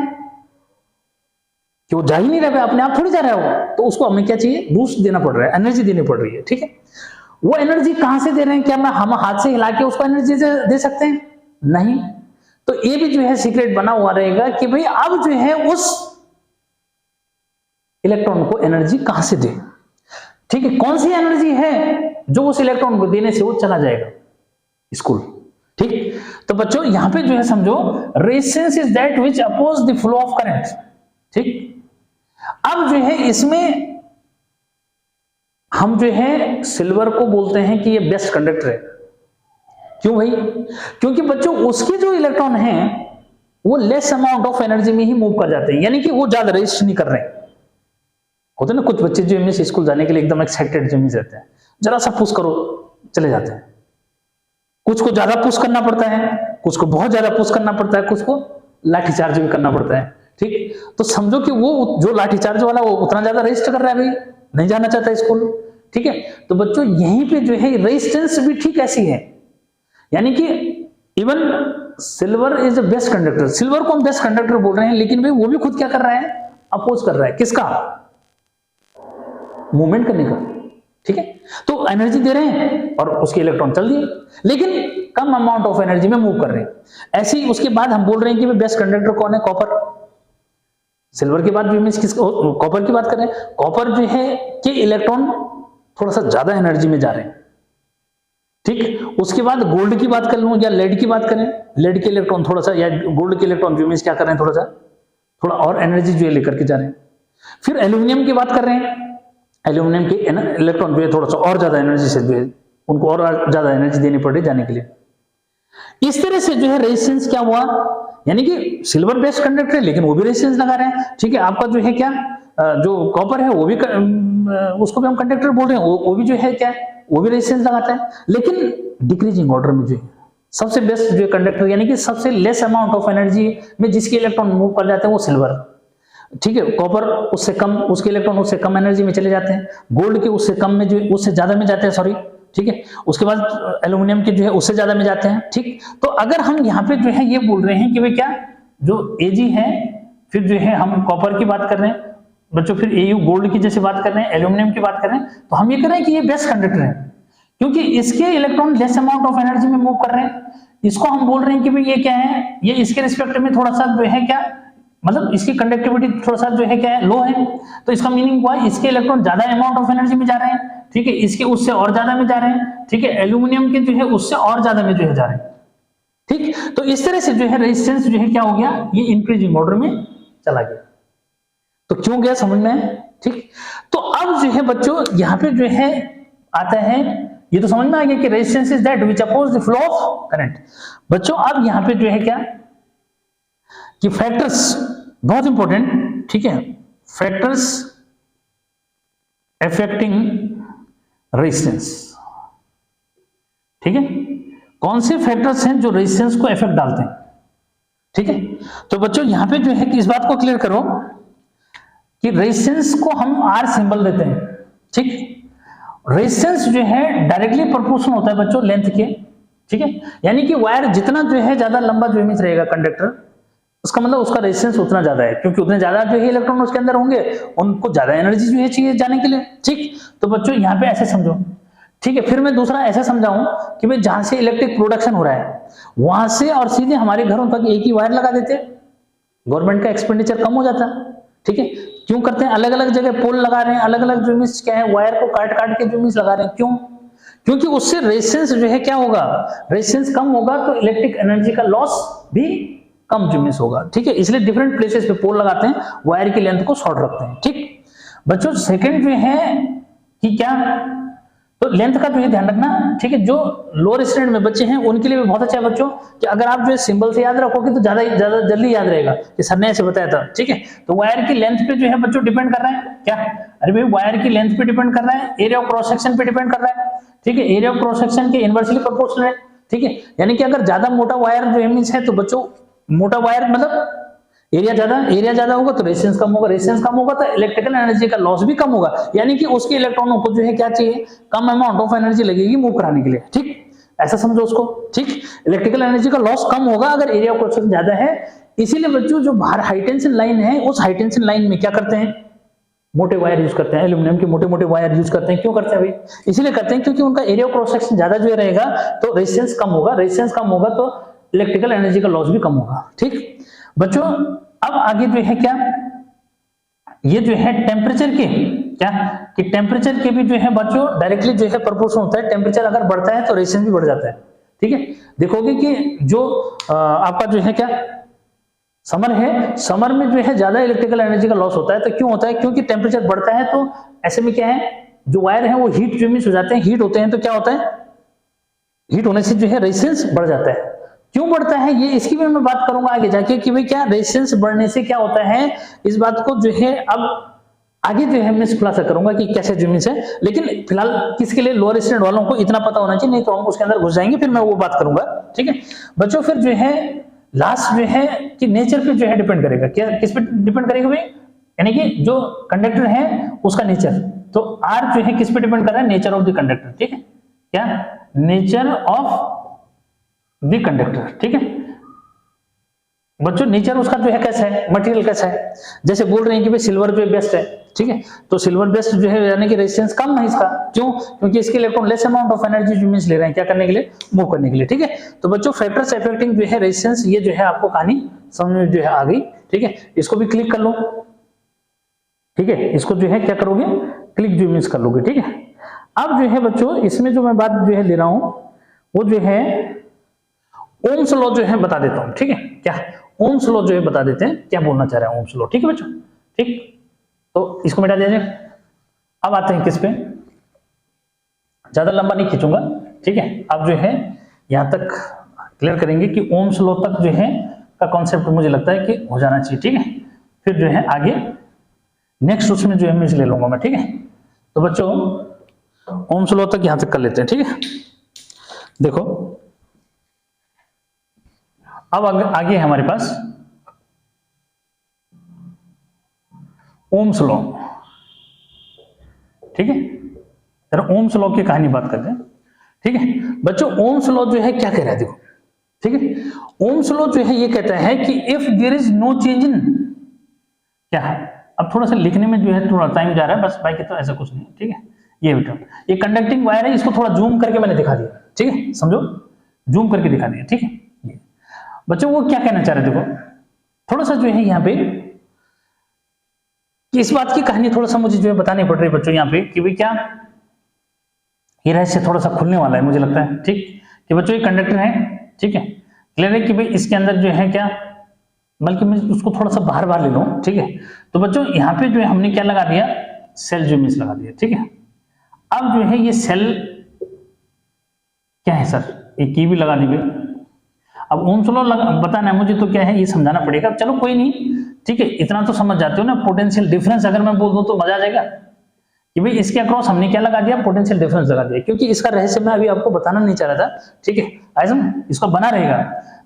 कि वो जा ही नहीं रहा है, अपने आप थोड़ी जा रहा है वो, तो उसको हमें क्या चाहिए, बूस्ट देना पड़ रहा है, एनर्जी देनी पड़ रही है, ठीक है। वो एनर्जी कहां से दे रहे हैं, क्या हम हाथ से हिला के उसको एनर्जी दे सकते हैं, नहीं। तो ये भी जो है सीक्रेट बना हुआ रहेगा कि भाई अब जो है उस इलेक्ट्रॉन को एनर्जी कहां से दे, ठीक है, कौन सी एनर्जी है जो उस इलेक्ट्रॉन को देने से वो चला जाएगा स्कूल, ठीक। तो बच्चों यहां पे जो है समझो, resistance is that which oppose the flow of current, ठीक। अब जो है इसमें हम जो है सिल्वर को बोलते हैं कि ये बेस्ट कंडक्टर है। क्यों भाई, क्योंकि बच्चों उसके जो इलेक्ट्रॉन हैं वो लेस अमाउंट ऑफ एनर्जी में ही मूव कर जाते हैं, यानी कि वो ज्यादा रेजिस्ट नहीं कर रहे हैं। होते ना कुछ बच्चे जो मिस स्कूल जाने के लिए एकदम एक्साइटेड जो मिस रहते हैं, जरा सा पुश करो चले जाते हैं। कुछ को ज्यादा पुश करना पड़ता है, कुछ को बहुत ज्यादा पुश करना पड़ता है, कुछ को लाठी चार्ज भी करना पड़ता है, ठीक। तो समझो कि वो जो लाठी चार्ज वाला वो उतना ज्यादा रेजिस्ट कर रहा है, भाई नहीं जाना चाहता स्कूल, ठीक है। तो बच्चों यहीं पे जो है रेजिस्टेंस भी ठीक ऐसी है, यानी कि even silver is the best conductor, silver को हम बेस्ट कंडक्टर बोल रहे हैं, लेकिन भाई वो भी खुद क्या कर रहा है, अपोज कर रहा है, किसका, मूवमेंट करने का, ठीक है। तो एनर्जी दे रहे हैं और उसके इलेक्ट्रॉन चल दिए, लेकिन कम अमाउंट ऑफ एनर्जी में मूव कर रहे हैं। ऐसे ही उसके बाद हम बोल रहे हैं कि बेस्ट कंडक्टर कौन है, कॉपर। सिल्वर के बाद भी मींस किस, कॉपर की बात कर रहे हैं। कॉपर जो है कि इलेक्ट्रॉन थोड़ा सा ज्यादा एनर्जी में जा रहे हैं, ठीक। उसके बाद गोल्ड की बात कर लूं या लेड की बात करें, लेड के इलेक्ट्रॉन थोड़ा सा, या गोल्ड के इलेक्ट्रॉन जो मींस क्या कर रहे हैं, थोड़ा और एनर्जी जो है लेकर के जा रहे हैं। फिर एल्यूमिनियम की बात कर रहे हैं, एल्यूमिनियम के इलेक्ट्रॉन जो है थोड़ा सा और ज्यादा एनर्जी से जो है उनको और ज्यादा एनर्जी देनी पड़ रही जाने के लिए। इस तरह से जो है रेजिस्टेंस क्या हुआ, यानी कि सिल्वर बेस्ट कंडक्टर है लेकिन वो भी रेजिस्टेंस लगा रहे हैं, ठीक है। आपका जो है क्या, जो कॉपर है वो भी उसको भी हम कंडक्टर बोल रहे हैं, वो भी जो है क्या, वो भी रेजिस्टेंस लगाता है, लेकिन डिक्रीजिंग ऑर्डर में जो है सबसे बेस्ट जो कंडक्टर, यानी कि सबसे लेस अमाउंट ऑफ एनर्जी में जिसके इलेक्ट्रॉन मूव कर जाते हैं वो सिल्वर, ठीक है। कॉपर उससे कम, उसके इलेक्ट्रॉन उससे कम एनर्जी में चले जाते हैं, गोल्ड के उससे कम में जो उससे ज्यादा में जाते हैं, सॉरी, ठीक है। उसके बाद एल्यूमिनियम के जो है उससे ज्यादा में जाते हैं, ठीक। तो अगर हम यहाँ पे जो है ये बोल रहे हैं कि भाई क्या, जो Ag है, फिर जो है हम कॉपर की बात कर रहे हैं बच्चों, फिर Au गोल्ड की जैसे बात कर रहे हैं, एल्यूमिनियम की बात कर रहे हैं, तो हम ये कह रहे हैं कि ये बेस्ट कंडक्टर है क्योंकि इसके electron less amount of energy में मूव कर रहे हैं। इसको हम बोल रहे हैं कि भाई ये क्या है, ये इसके रिस्पेक्ट में थोड़ा सा जो है क्या, मतलब इसकी कंडक्टिविटी थोड़ा सा जो है क्या है, लो है। तो इसका मीनिंग हुआ इसके इलेक्ट्रॉन ज्यादा अमाउंट ऑफ एनर्जी में जा रहे हैं, ठीक है, इसके उससे और ज्यादा में जा रहे हैं, ठीक है, एल्यूमिनियम के जो है उससे और ज्यादा में जो है जा रहे हैं, ठीक। तो इस तरह से जो है रेजिस्टेंस जो है क्या हो गया, ये इंक्रीजिंग ऑर्डर में चला गया। तो क्यों गया समझ में, ठीक। तो अब जो है बच्चों यहाँ पे जो है आता है, ये तो समझ में आ गया कि resistance is that which oppose the flow of current. बच्चों अब यहाँ पे जो है क्या कि फैक्टर्स बहुत इंपॉर्टेंट, ठीक है, फैक्टर्स अफेक्टिंग रेजिस्टेंस, ठीक है। कौन से फैक्टर्स हैं जो रेजिस्टेंस को इफेक्ट डालते हैं, ठीक है। तो बच्चों यहां पे जो है कि इस बात को क्लियर करो कि रेजिस्टेंस को हम R सिंबल देते हैं, ठीक। रेजिस्टेंस जो है डायरेक्टली प्रोपोर्शनल होता है बच्चों लेंथ के, ठीक है। यानी कि वायर जितना जो है ज्यादा लंबा जो मींस रहेगा कंडक्टर, उसका मतलब उसका रेजिस्टेंस उतना ज्यादा है, क्योंकि उतने ज्यादा जो है इलेक्ट्रॉन उसके अंदर होंगे, उनको ज्यादा एनर्जी जो है चाहिए जाने के लिए। ठीक, तो बच्चों यहाँ पे ऐसे समझो। ठीक है, फिर मैं दूसरा ऐसा समझाऊं कि भाई जहां से इलेक्ट्रिक प्रोडक्शन हो रहा है वहां से और सीधे हमारे घरों तक एक ही वायर लगा देते, गवर्नमेंट का एक्सपेंडिचर कम हो जाता। ठीक है, क्यों करते हैं? अलग अलग जगह पोल लगा रहे हैं, अलग अलग जो मीन्स क्या है, वायर को काट काट के जो मीन्स लगा रहे हैं। क्यों? क्योंकि उससे रेजिस्टेंस जो है क्या होगा, रेजिस्टेंस कम होगा तो इलेक्ट्रिक एनर्जी का लॉस भी कम जो मीन्स होगा। ठीक है, इसलिए डिफरेंट प्लेसेस पे पोल लगाते हैं, वायर की लेंथ को शॉर्ट रखते हैं। ठीक बच्चों, सेकंड जो है कि क्या, तो लेंथ का जो है ध्यान रखना। ठीक है, जो लोअर स्टैंडर्ड में बच्चे हैं उनके लिए भी बहुत अच्छा है बच्चों कि अगर आप जो है सिंबल से याद रखोगे तो ज्यादा जल्दी याद रहेगा कि सर ने ऐसे बताया था। ठीक है, तो वायर की लेंथ पे जो है बच्चों डिपेंड कर रहा है क्या, अरे भाई वायर की लेंथ पे डिपेंड कर रहा है, एरिया ऑफ क्रॉस सेक्शन पे डिपेंड कर रहा है। ठीक है, एरिया ऑफ क्रॉस सेक्शन के इनवर्सली प्रोपोर्शनल है। ठीक है, यानी कि अगर ज्यादा मोटा वायर जो है मींस है तो बच्चों मोटा वायर मतलब एरिया ज्यादा होगा तो रेजिस्टेंस कम होगा, रेजिस्टेंस कम होगा तो इलेक्ट्रिकल एनर्जी का लॉस भी कम होगा, यानी कि उसके इलेक्ट्रॉनों को जो है क्या चाहिए, कम अमाउंट ऑफ एनर्जी लगेगी मूव कराने के लिए। ठीक, ऐसा समझो उसको। ठीक, इलेक्ट्रिकल एनर्जी का लॉस कम होगा अगर एरिया ऑफ क्रॉस सेक्शन ज्यादा है। इसीलिए बच्चों जो बाहर हाई टेंशन लाइन है, उस हाई टेंशन लाइन में क्या करते हैं, मोटे वायर यूज करते हैं, एल्यूमिनियम के मोटे मोटे वायर यूज करते हैं। क्यों करते हैं भाई? इसीलिए करते हैं क्योंकि उनका एरिया ऑफ क्रॉस सेक्शन ज्यादा जो रहेगा तो रेजिस्टेंस कम होगा, रेजिस्टेंस कम होगा तो इलेक्ट्रिकल एनर्जी का लॉस भी कम होगा। ठीक बच्चों, अब आगे जो है क्या, ये जो है टेम्परेचर के क्या कि टेम्परेचर के भी जो है बच्चों डायरेक्टली जो है प्रोपोर्शन होता है। टेम्परेचर अगर बढ़ता है तो रेजिस्टेंस भी बढ़ जाता है। ठीक है, देखोगे कि जो आपका जो है क्या समर है, समर में जो है ज्यादा इलेक्ट्रिकल एनर्जी का लॉस होता है। तो क्यों होता है? क्योंकि टेम्परेचर बढ़ता है तो ऐसे में क्या है, जो वायर है वो हीट जो मिस हो जाते हैं, हीट होते हैं तो क्या होता है, हीट होने से जो है रेजिस्टेंस बढ़ जाता है। क्यों बढ़ता है ये, इसकी भी मैं बात करूंगा आगे जाके कि भाई क्या रेजिस्टेंस बढ़ने से क्या होता है, इस बात को जो है अब आगे जो है मैं खुलासा करूंगा कि कैसे जुमिस है। लेकिन फिलहाल किसके लिए, लोअर स्टैंडर्ड वालों को इतना पता होना चाहिए, नहीं तो हम उसके अंदर घुस जाएंगे, फिर मैं वो बात करूंगा। ठीक है बच्चों, फिर जो है लास्ट जो है कि नेचर पे जो है डिपेंड करेगा, क्या किस पे डिपेंड करेगा भाई, यानी कि जो कंडक्टर है उसका नेचर। तो आर जो है किस पे डिपेंड कर रहा है, नेचर ऑफ द कंडक्टर। ठीक है, क्या नेचर ऑफ द कंडक्टर। ठीक है बच्चों, नेचर उसका जो है कैसा है, मटेरियल कैसा है, जैसे बोल रहे हैं कि भाई सिल्वर जो है बेस्ट है। ठीक है, तो सिल्वर बेस्ट जो है यानी कि रेजिस्टेंस कम है इसका। क्यों? क्योंकि इसके electron less amount of energy जो मींस ले रहे हैं क्या करने के लिए, मूव करने के लिए। ठीक है, तो बच्चों फैक्टर्स अफेक्टिंग जो है रेजिस्टेंस, ये जो है आपको कहानी समझ में जो है आ गई। ठीक है, इसको भी क्लिक कर लो। ठीक है, इसको जो है क्या करोगे, क्लिक जो मींस कर लोगे। ठीक है, अब जो है बच्चों इसमें जो मैं बात जो है ले रहा हूं वो जो है ओम्स लॉ जो है बता देता हूं। ठीक है, क्या ओम्स लॉ जो है बता देते हैं, क्या बोलना चाह रहा है ओम्स लॉ। ठीक है बच्चों, ठीक, तो इसको मिटा दीजिए। अब आते हैं किस पे, ज्यादा लंबा नहीं खींचूंगा। ठीक है, अब जो है यहां तक क्लियर करेंगे कि ओम्स लॉ तक जो है का कॉन्सेप्ट मुझे लगता है कि हो जाना चाहिए। ठीक है, फिर जो है आगे नेक्स्ट उसमें जो है मैं ले लूंगा मैं। ठीक है, तो बच्चों ओम्स लॉ तक यहां तक कर लेते हैं। ठीक है, देखो अब आगे है हमारे पास ओम्स लॉ। ठीक है, जरा ओम्स लॉ की कहानी बात करते हैं। ठीक है बच्चों, ओम्स लॉ जो है क्या कह रहा है देखो। ठीक है, ओम्स लॉ जो है ये कहता है कि if there is no change in, क्या है, अब थोड़ा सा लिखने में जो है थोड़ा टाइम जा रहा है बस, बाकी तो ऐसा कुछ नहीं। ठीक है, ये बेटा ये कंडक्टिंग वायर है, इसको थोड़ा जूम करके मैंने दिखा दिया। ठीक है, समझो, जूम करके दिखा दिया। ठीक है बच्चों, वो क्या कहना चाह रहे देखो, थोड़ा सा जो है यहाँ पे कि इस बात की कहानी थोड़ा सा मुझे जो है बतानी पड़ रही है बच्चों यहाँ पे कि भाई क्या ये रहस्य थोड़ा सा खुलने वाला है मुझे लगता है। ठीक, कि बच्चों ये कंडक्टर है। ठीक है, क्लियर है कि भाई इसके अंदर जो है क्या, बल्कि मैं उसको थोड़ा सा बाहर बाहर ले लूं। ठीक है, तो बच्चों यहाँ पे जो है हमने क्या लगा दिया, सेल जो मिस लगा दिया। ठीक है, अब जो है ये सेल क्या है सर, ये की भी लगा दी गई। अब ओम्स लॉ बताना है मुझे तो क्या है ये समझाना पड़ेगा। चलो कोई नहीं, ठीक है, इतना तो समझ जाते हो ना। पोटेंशियल डिफरेंस अगर मैं बोल दूं तो मजा आ जाएगा कि भाई इसके अक्रॉस हमने क्या लगा दिया, पोटेंशियल डिफरेंस लगा दिया, क्योंकि इसका रहस्य मैं अभी आपको बताना नहीं चाह रहा था। ठीक है, ऐसा इसका बना रहेगा।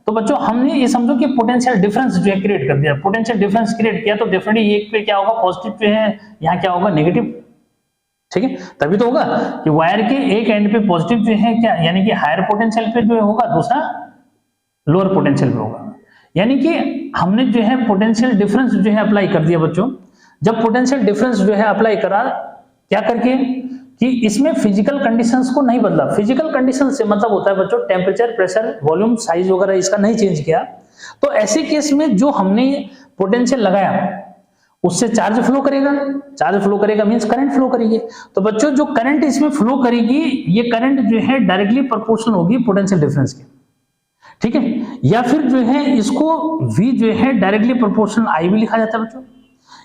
तो बच्चों हमने ये समझो कि पोटेंशियल डिफरेंस जो है क्रिएट कर दिया। पोटेंशियल डिफरेंस क्रिएट किया तो डेफिनेटली एक पे क्या होगा, पॉजिटिव जो है, यहाँ क्या होगा, नेगेटिव। ठीक है, तभी तो होगा कि वायर के एक एंड पे पॉजिटिव जो है क्या, यानी कि हायर पोटेंशियल पे जो होगा, दूसरा लोअर पोटेंशियल पे होगा। यानी कि हमने जो है पोटेंशियल डिफरेंस जो है अप्लाई कर दिया बच्चों। जब पोटेंशियल डिफरेंस जो है अप्लाई करा, क्या करके कि इसमें फिजिकल कंडीशंस को नहीं बदला। फिजिकल कंडीशंस से मतलब होता है बच्चों टेम्परेचर, प्रेशर, वॉल्यूम, साइज वगैरह इसका नहीं चेंज किया। तो ऐसे केस में जो हमने पोटेंशियल लगाया उससे चार्ज फ्लो करेगा। चार्ज फ्लो करेगा मींस करंट फ्लो करेगी। तो बच्चों जो करंट इसमें फ्लो करेगी, ये करंट जो है डायरेक्टली प्रोपोर्शनल होगी पोटेंशियल डिफरेंस के, ठीक है। या फिर जो है इसको V जो है डायरेक्टली प्रोपोर्शनल I भी लिखा जाता है बच्चों,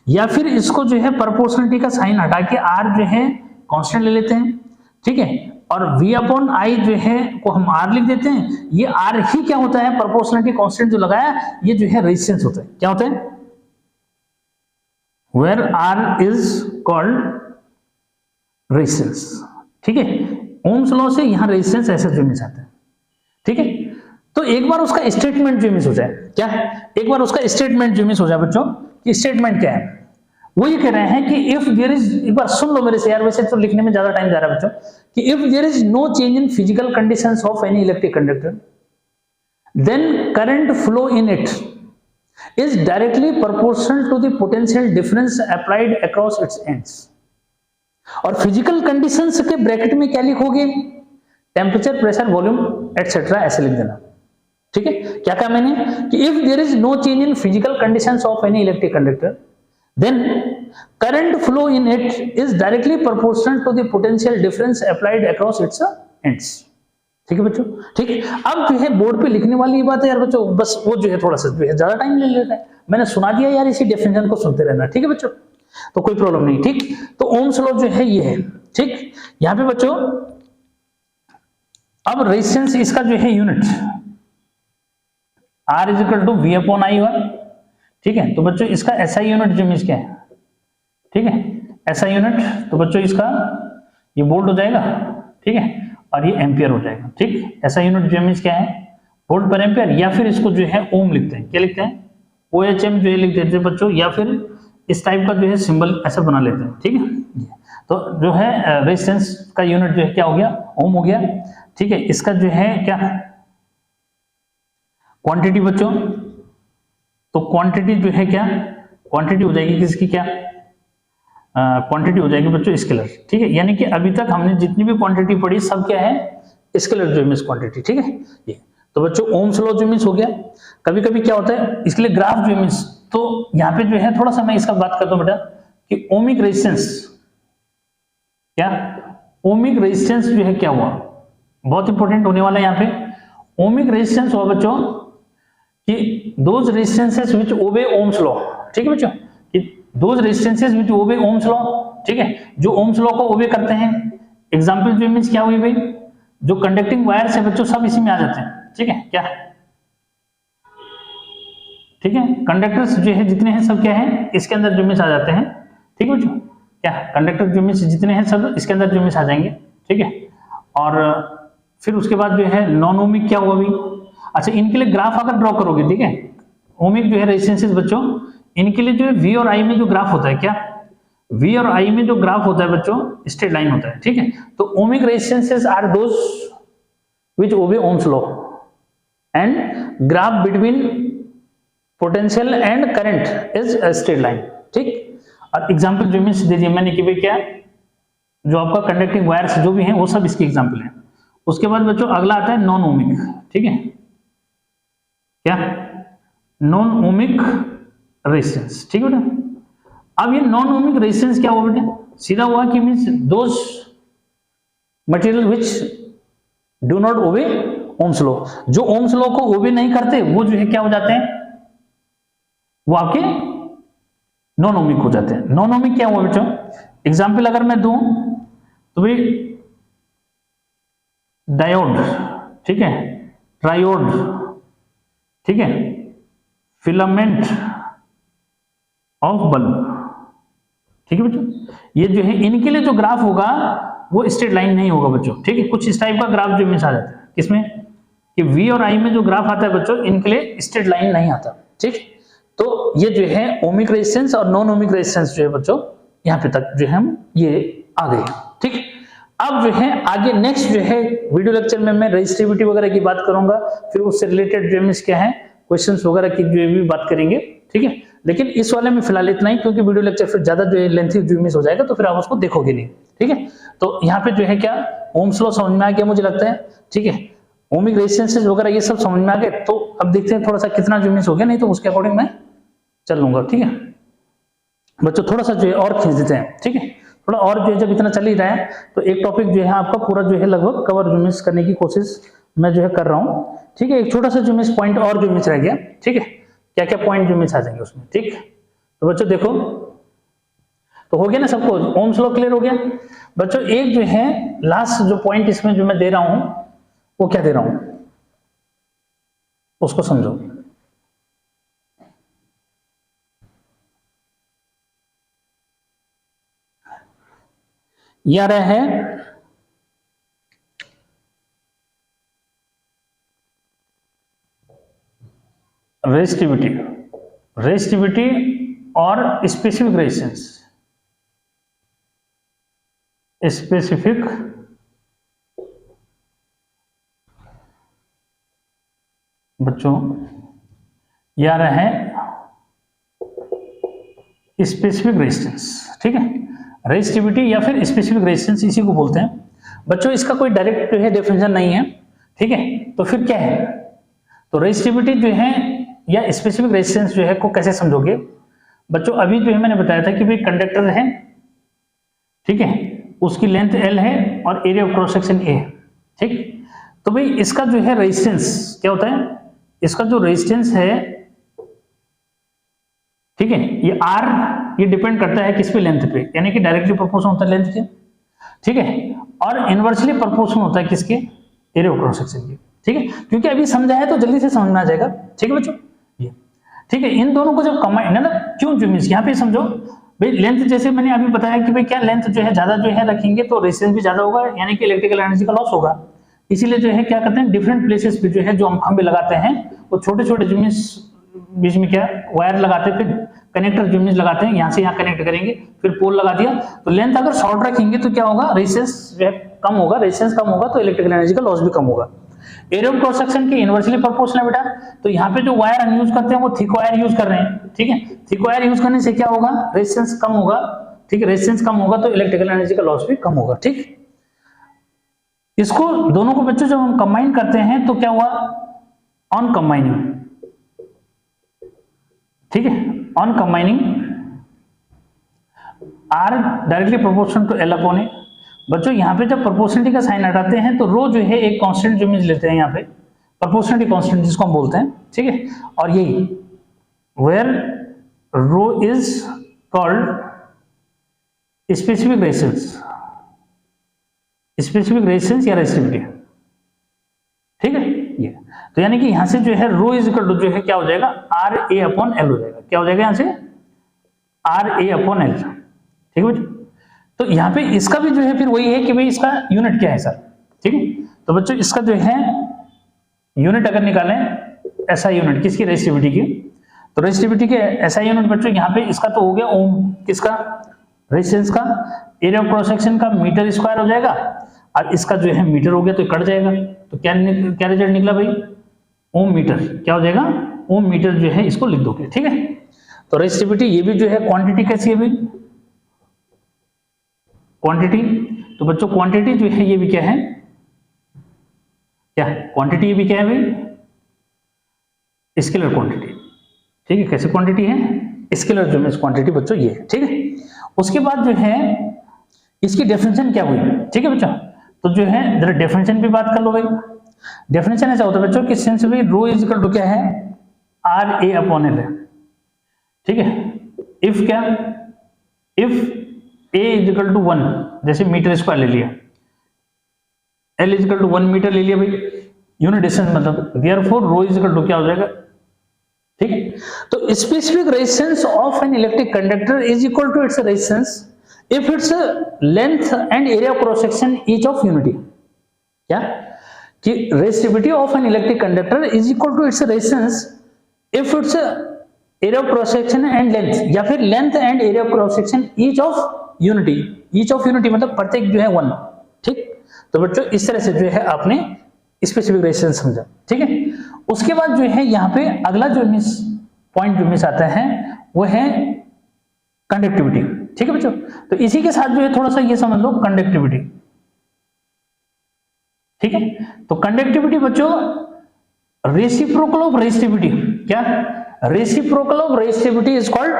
या फिर इसको जो है प्रोपोर्शनलिटी का साइन हटा के R जो है कांस्टेंट ले लेते हैं, ठीक है। और V/I जो है को हम R लिख देते हैं। ये R ही क्या होता है, प्रोपोर्शनलिटी कांस्टेंट जो लगाया, ये जो है रेजिस्टेंस होता है। क्या होता है, where R is called resistance, ठीक है। ओम्स लॉ से यहां रेजिस्टेंस ऐसे जो मिल जाता है, ठीक है। तो एक बार उसका स्टेटमेंट जो मिस हो जाए, क्या है, एक बार उसका स्टेटमेंट जो मिस हो जाए बच्चों, कि स्टेटमेंट क्या है, वो ये कह रहे हैं कि इफ देयर इज, एक बार सुन लो मेरे से यार, वैसे तो लिखने में ज्यादा टाइम जा रहा है बच्चों, कि if there is no change in physical conditions of any electric conductor, then current flow in it is directly proportional to the potential difference applied across its ends. और फिजिकल कंडीशंस के bracket में क्या लिखोगे, temperature, pressure, volume etcetera ऐसे लिख देना, ठीक है। क्या कहा मैंने कि if there is no change in physical conditions of any electric conductor, then current flow in it is directly proportional to the potential difference applied across its ends। ठीक है बच्चों, ठीक है। अब जो है बोर्ड पे लिखने वाली बात है यार बच्चों, बस वो जो है थोड़ा सा ज्यादा टाइम ले लेता है। मैंने सुना दिया यार, इसी डेफिनेशन को सुनते रहना, ठीक है बच्चों, तो कोई प्रॉब्लम नहीं, ठीक। तो ओम्स लॉ जो है ये है, ठीक। यहाँ पे बच्चों अब रेजिस्टेंस इसका जो है unit R is equal to V/I हुआ, ठीक है। तो बच्चों इसका SI यूनिट जो मीन्स क्या है, ठीक है, SI यूनिट, तो बच्चों इसका ये वोल्ट हो जाएगा, ठीक है, और ये एम्पियर हो जाएगा, ठीक। SI यूनिट जो मीन्स क्या है, वोल्ट पर एम्पियर, या फिर इसको जो है ओम लिखते हैं, क्या लिखते हैं, OHM जो है लिख देते हैं बच्चों, या फिर इस टाइप का जो है सिंबल ऐसा बना लेते हैं, ठीक है। तो जो है रेजिस्टेंस का यूनिट जो है क्या हो गया, ओम हो गया, ठीक है। इसका जो है क्या क्वांटिटी बच्चों, तो क्वांटिटी जो है क्या, क्वांटिटी हो जाएगी किसकी, क्या क्वांटिटी हो जाएगी बच्चों स्केलर, ठीक है। यानी कि अभी तक हमने जितनी भी क्वांटिटी पढ़ी सब क्या है, स्केलर जो मीन्स क्वांटिटी, ठीक है। ये तो बच्चों ओम्स लॉ जो मीन्स हो गया। कभी कभी क्या होता है, इसके लिए ग्राफ जो मीन्स, तो यहाँ पे जो है थोड़ा सा मैं इसका बात करता हूँ बेटा, कि ओमिक रेजिस्टेंस, क्या ओमिक रेजिस्टेंस जो है क्या हुआ, बहुत इंपॉर्टेंट होने वाला है यहाँ पे। ओमिक रेजिस्टेंस हुआ बच्चों कि those resistances which obey Ohm's law, ठीक है बच्चों, कि those resistances which obey Ohm's law, ठीक है, जो ओम्स लॉ को ओबे करते हैं। एग्जांपल जो मींस क्या हुई भाई, जो कंडक्टिंग वायर्स है बच्चों सब इसी में आ जाते हैं, ठीक है, क्या, ठीक है, कंडक्टर्स जो है जितने हैं सब क्या है, इसके अंदर जो मींस आ जाते हैं, ठीक है बच्चों, क्या कंडक्टर जो मींस जितने हैं सब इसके अंदर जो मींस आ जाएंगे, ठीक है। और फिर उसके बाद जो है नॉन ओमिक क्या हुआ भाई, अच्छा इनके लिए ग्राफ अगर ड्रॉ करोगे, ठीक है, ओमिक जो है रेजिस्टेंसेस बच्चों, इनके लिए जो है V और I में जो ग्राफ होता है, क्या V और I में जो ग्राफ होता है बच्चों स्ट्रेट लाइन होता है, ठीक है। तो ohmic resistances are those which obey Ohm's law and graph between potential and current is a straight line, ठीक। और एग्जांपल जो मींस दे दिए मैंने कि भाई क्या, जो आपका कंडक्टिंग वायर्स जो भी हैं वो सब इसके एग्जांपल हैं। उसके बाद बच्चों अगला आता है नॉन ओमिक, ठीक है, क्या नॉन ओमिक रेजिस्टेंस, ठीक है बेटा। अब ये नॉन ओमिक रेजिस्टेंस क्या हुआ बेटा, सीधा हुआ कि means those material which do not obey Ohm's law, जो ओम्स लॉ को ओबे नहीं करते वो जो है क्या हो जाते हैं, वो आपके नॉन ओमिक हो जाते हैं। नॉन ओमिक क्या हुआ बच्चों, एग्जांपल अगर मैं दूं तो भाई डायोड, ठीक है, ट्रायोड, ठीक है, फिलामेंट ऑफ बल्ब, ठीक है बच्चों। ये जो है इनके लिए जो ग्राफ होगा वो स्ट्रेट लाइन नहीं होगा बच्चों, ठीक है, कुछ इस टाइप का ग्राफ जो मिस आ जाता है, किसमें कि V और I में जो ग्राफ आता है बच्चों इनके लिए स्ट्रेट लाइन नहीं आता, ठीक। तो ये जो है ओमिक रेजिस्टेंस और नॉन ओमिक रेजिस्टेंस जो है बच्चों यहाँ पे तक जो है हम ये आ गए, ठीक। अब जो है आगे नेक्स्ट जो है वीडियो लेक्चर में मैं रेजिस्टिविटी वगैरह की बात करूंगा, फिर उससे रिलेटेड जो मींस क्या है क्वेश्चंस वगैरह की जो भी बात करेंगे, ठीक है। लेकिन इस वाले में फिलहाल इतना ही, क्योंकि वीडियो लेक्चर फिर ज्यादा जो है लेंथी जो मिस हो जाएगा, तो फिर आप उसको देखोगे नहीं, ठीक है। तो यहाँ पे जो है क्या ओम्स लॉ समझ में आ गया मुझे लगता है, ठीक है। ओमिक रेजिस्टेंसेस वगैरह ये सब समझ में आ गए। तो अब देखते हैं थोड़ा सा कितना जो मिस हो गया, नहीं तो उसके अकॉर्डिंग मैं चल लूंगा, ठीक है। बच्चों थोड़ा सा जो है और खींच देते हैं, ठीक है। थोड़ा और जो है जब इतना चल ही रहा है तो एक टॉपिक जो है आपका पूरा जो है लगभग कवर जो मिस करने की कोशिश मैं जो है कर रहा हूँ, ठीक है। एक छोटा सा जो मिस पॉइंट और जो मिस रह गया, ठीक है। क्या क्या पॉइंट जो मिस आ जाएंगे उसमें, ठीक। तो बच्चों देखो, तो हो गया ना सबको, ओम्स लॉ क्लियर हो गया। बच्चों एक जो है लास्ट जो पॉइंट इसमें जो मैं दे रहा हूं वो क्या दे रहा हूं उसको समझो। ये आ रहा है रेजिस्टिविटी, रेजिस्टिविटी और स्पेसिफिक रेजिस्टेंस, स्पेसिफिक बच्चों ये आ रहा है स्पेसिफिक रेजिस्टेंस, ठीक है। रेजिस्टिविटी या फिर स्पेसिफिक रेजिस्टेंस इसी को बोलते हैं बच्चों। इसका कोई डायरेक्ट जो है डेफिनेशन नहीं है, ठीक है। तो फिर क्या है, तो रेजिस्टिविटी जो है या स्पेसिफिक रेजिस्टेंस जो है को कैसे समझोगे बच्चों। अभी जो है मैंने बताया था कि भाई कंडक्टर है, ठीक है, उसकी लेंथ L है और area of cross section A है, ठीक। तो भाई इसका जो है रेजिस्टेंस क्या होता है, इसका जो रेजिस्टेंस है, ठीक है, ये R ये डिपेंड करता है किस पे, लेंथ पे, यानी कि डायरेक्टली प्रोपोर्शनल होता है लेंथ के, ठीक है। और इनवर्सली प्रोपोर्शनल होता है किसके, एरिया ऑफ क्रॉस सेक्शन के, ठीक है। क्योंकि अभी समझा है तो जल्दी से समझ में आ जाएगा, ठीक है बच्चों, ये ठीक है। इन दोनों को जब कंबाइन है ना, क्यों जो मींस यहाँ पे समझो भाई, लेंथ जैसे मैंने अभी बताया कि भाई क्या लेंथ जो है ज्यादा जो है रखेंगे तो रेजिस्टेंस भी ज्यादा होगा, यानी कि इलेक्ट्रिकल एनर्जी का लॉस होगा। इसीलिए जो है क्या करते हैं, डिफरेंट प्लेसेस पे जो है जो हम खंभे लगाते हैं वो छोटे छोटे जो मींस बीच में क्या वायर लगाते हैं, फिर कनेक्टर जो मींस लगाते हैं, यहाँ से यहाँ कनेक्ट करेंगे, फिर पोल लगा दिया। तो लेंथ अगर शॉर्ट रखेंगे तो क्या होगा, रेजिस्टेंस जो है कम होगा, रेजिस्टेंस कम होगा तो इलेक्ट्रिकल एनर्जी का लॉस भी कम होगा। एरिया ऑफ क्रॉस सेक्शन की इनवर्सली प्रोपोर्शनल है बेटा। तो यहाँ पे जो वायर हम यूज करते हैं वो थिक वायर यूज कर रहे हैं, ठीक है। थिक वायर यूज करने से क्या होगा, रेजिस्टेंस कम होगा, ठीक है। रेजिस्टेंस कम होगा तो इलेक्ट्रिकल एनर्जी का लॉस भी कम होगा, ठीक। इसको दोनों को बच्चों जब हम कंबाइन करते हैं तो क्या हुआ, ऑन कंबाइनिंग, ठीक है, on combining R directly proportional to L upon A। बच्चों यहाँ पे जब प्रोपोर्शनलिटी का साइन हटाते हैं तो रो जो है एक कांस्टेंट जो मींस लेते हैं यहाँ पे, प्रोपोर्शनलिटी कांस्टेंट जिसको हम बोलते हैं, ठीक है। और यही where rho is called specific resistance, specific resistance या रेजिस्टिविटी, ठीक है। ये तो यानी कि यहां से जो है रो इज इक्वल टू जो है क्या हो जाएगा, RA अपॉन L हो जाएगा। क्या हो जाएगा यहाँ से, RA अपॉन L, ठीक है बच्चों। तो यहाँ पे इसका भी जो है फिर वही है कि भाई इसका यूनिट क्या है सर, ठीक है। तो बच्चों इसका जो है यूनिट अगर निकालें ऐसा यूनिट किसकी, रेजिस्टिविटी की, तो रेजिस्टिविटी के ऐसा यूनिट बच्चों यहाँ पे इसका तो हो गया ओम, किसका, रेजिस्टेंस का। एरिया ऑफ क्रॉस सेक्शन का मीटर स्क्वायर हो जाएगा और इसका जो है मीटर हो गया तो कट जाएगा। तो क्या क्या रिजल्ट निकला भाई, ओम मीटर। क्या हो जाएगा, ओम मीटर जो है इसको लिख दोगे, ठीक है। तो रेजिस्टिविटी ये भी जो है क्वांटिटी कैसी है भाई, क्वांटिटी। तो बच्चों क्वांटिटी जो है ये भी क्या है, क्या क्वांटिटी, ये भी क्या है भाई, स्केलर क्वांटिटी, ठीक है। कैसे क्वांटिटी है, स्केलर जो मींस क्वांटिटी बच्चों ये है, ठीक है। उसके बाद जो है इसकी डेफिनेशन क्या हुई, ठीक है बच्चों। तो जो है जरा डेफिनेशन पे बात कर लो भाई। डेफिनेशन ऐसा होता है बच्चों कि सिंस भाई रो इज इक्वल टू क्या है, RA अपॉन L है, ठीक है। इफ क्या, if A is equal to 1, जैसे मीटर स्क्वायर ले लिया, L is equal to 1 metre ले लिया भाई, यूनिट डिस्टेंस मतलब, therefore rho is equal to क्या हो जाएगा, ठीक है। तो specific resistance of an electric conductor is equal to its resistance if its length and area of cross section each of unity. क्या कि resistivity of an electric conductor is equal to its resistance if it's area of cross section and length, या फिर length and area of cross section each of unity. Each of unity मतलब प्रत्येक जो है 1, ठीक। तो बच्चों इस तरह से जो है आपने स्पेसिफिक रेजिस्टेंस समझा, ठीक है। उसके बाद जो है यहाँ पे अगला जो मिस पॉइंट जो मिस आता है वो है कंडक्टिविटी। ठीक है बच्चों, तो इसी के साथ जो है थोड़ा सा ये समझ लो कंडक्टिविटी। ठीक है, तो कंडक्टिविटी बच्चों रेसिप्रोकल ऑफ रेसिस्टिविटी, क्या reciprocal of resistivity is called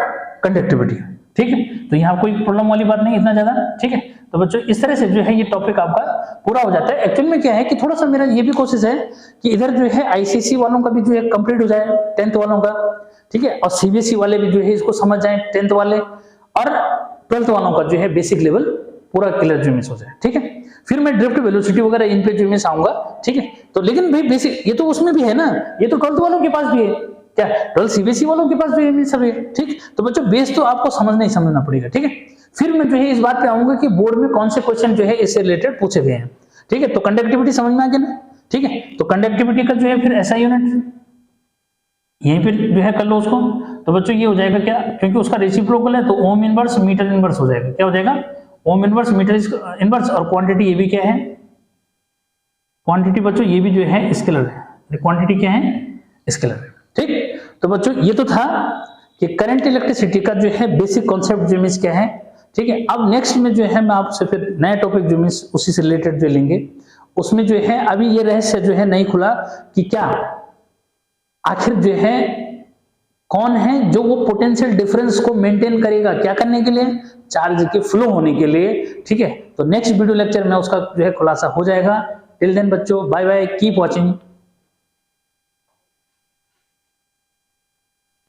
conductivity. ठीक है, तो यहाँ कोई प्रॉब्लम वाली बात नहीं इतना ज्यादा। ठीक है, तो बच्चों इस तरह से जो है ये टॉपिक आपका पूरा हो जाता है। एक्चुअल में क्या है कि थोड़ा सा मेरा ये भी कोशिश है कि इधर जो है आईसीएसई वालों का भी जो है कंप्लीट हो जाए 10th वालों का। ठीक है, और सीबीएसई वाले भी जो है इसको समझ जाए 10th वाले, और 12th वालों का जो है बेसिक लेवल पूरा क्लियर जो मिस हो जाए। ठीक है, फिर मैं ड्रिफ्ट वेलोसिटी वगैरह इन पे जो मिस आऊंगा। ठीक है, तो लेकिन भाई बेसिक ये तो उसमें भी है ना, ये तो 12th वालों के पास भी है, क्या 12th सीबीएसई वालों के पास भी है सब है। ठीक, तो बच्चों बेस तो आपको समझना ही समझना पड़ेगा। ठीक है, फिर मैं जो है इस बात पे आऊंगा कि बोर्ड में कौन से क्वेश्चन जो है इससे रिलेटेड पूछे गए हैं। ठीक है, तो कंडक्टिविटी समझ में आ गया ना। ठीक है, तो कंडक्टिविटी का जो है फिर ऐसा यूनिट यहीं पे जो है कर लो उसको। तो बच्चों ये हो जाएगा क्या, क्योंकि उसका रेसिप्रोकल है तो ओम इनवर्स मीटर इनवर्स हो जाएगा। क्या हो जाएगा, ओम इनवर्स मीटर इनवर्स। और क्वांटिटी ये भी क्या है, क्वांटिटी बच्चों ये भी जो है स्केलर है। क्वांटिटी क्या है, स्केलर है। ठीक, तो बच्चों ये तो था कि करंट इलेक्ट्रिसिटी का जो है बेसिक कॉन्सेप्ट जो मीन्स क्या है। ठीक है, अब नेक्स्ट में जो है मैं आपसे फिर नया टॉपिक जो मीन्स उसी से रिलेटेड जो लेंगे, उसमें जो है अभी ये रहस्य जो है नहीं खुला कि क्या आखिर जो है कौन है जो वो पोटेंशियल डिफरेंस को मेंटेन करेगा, क्या करने के लिए, चार्ज के फ्लो होने के लिए। ठीक है, तो नेक्स्ट वीडियो लेक्चर में उसका जो है खुलासा हो जाएगा। टिल देन बच्चों बाय बाय, कीप वॉचिंग।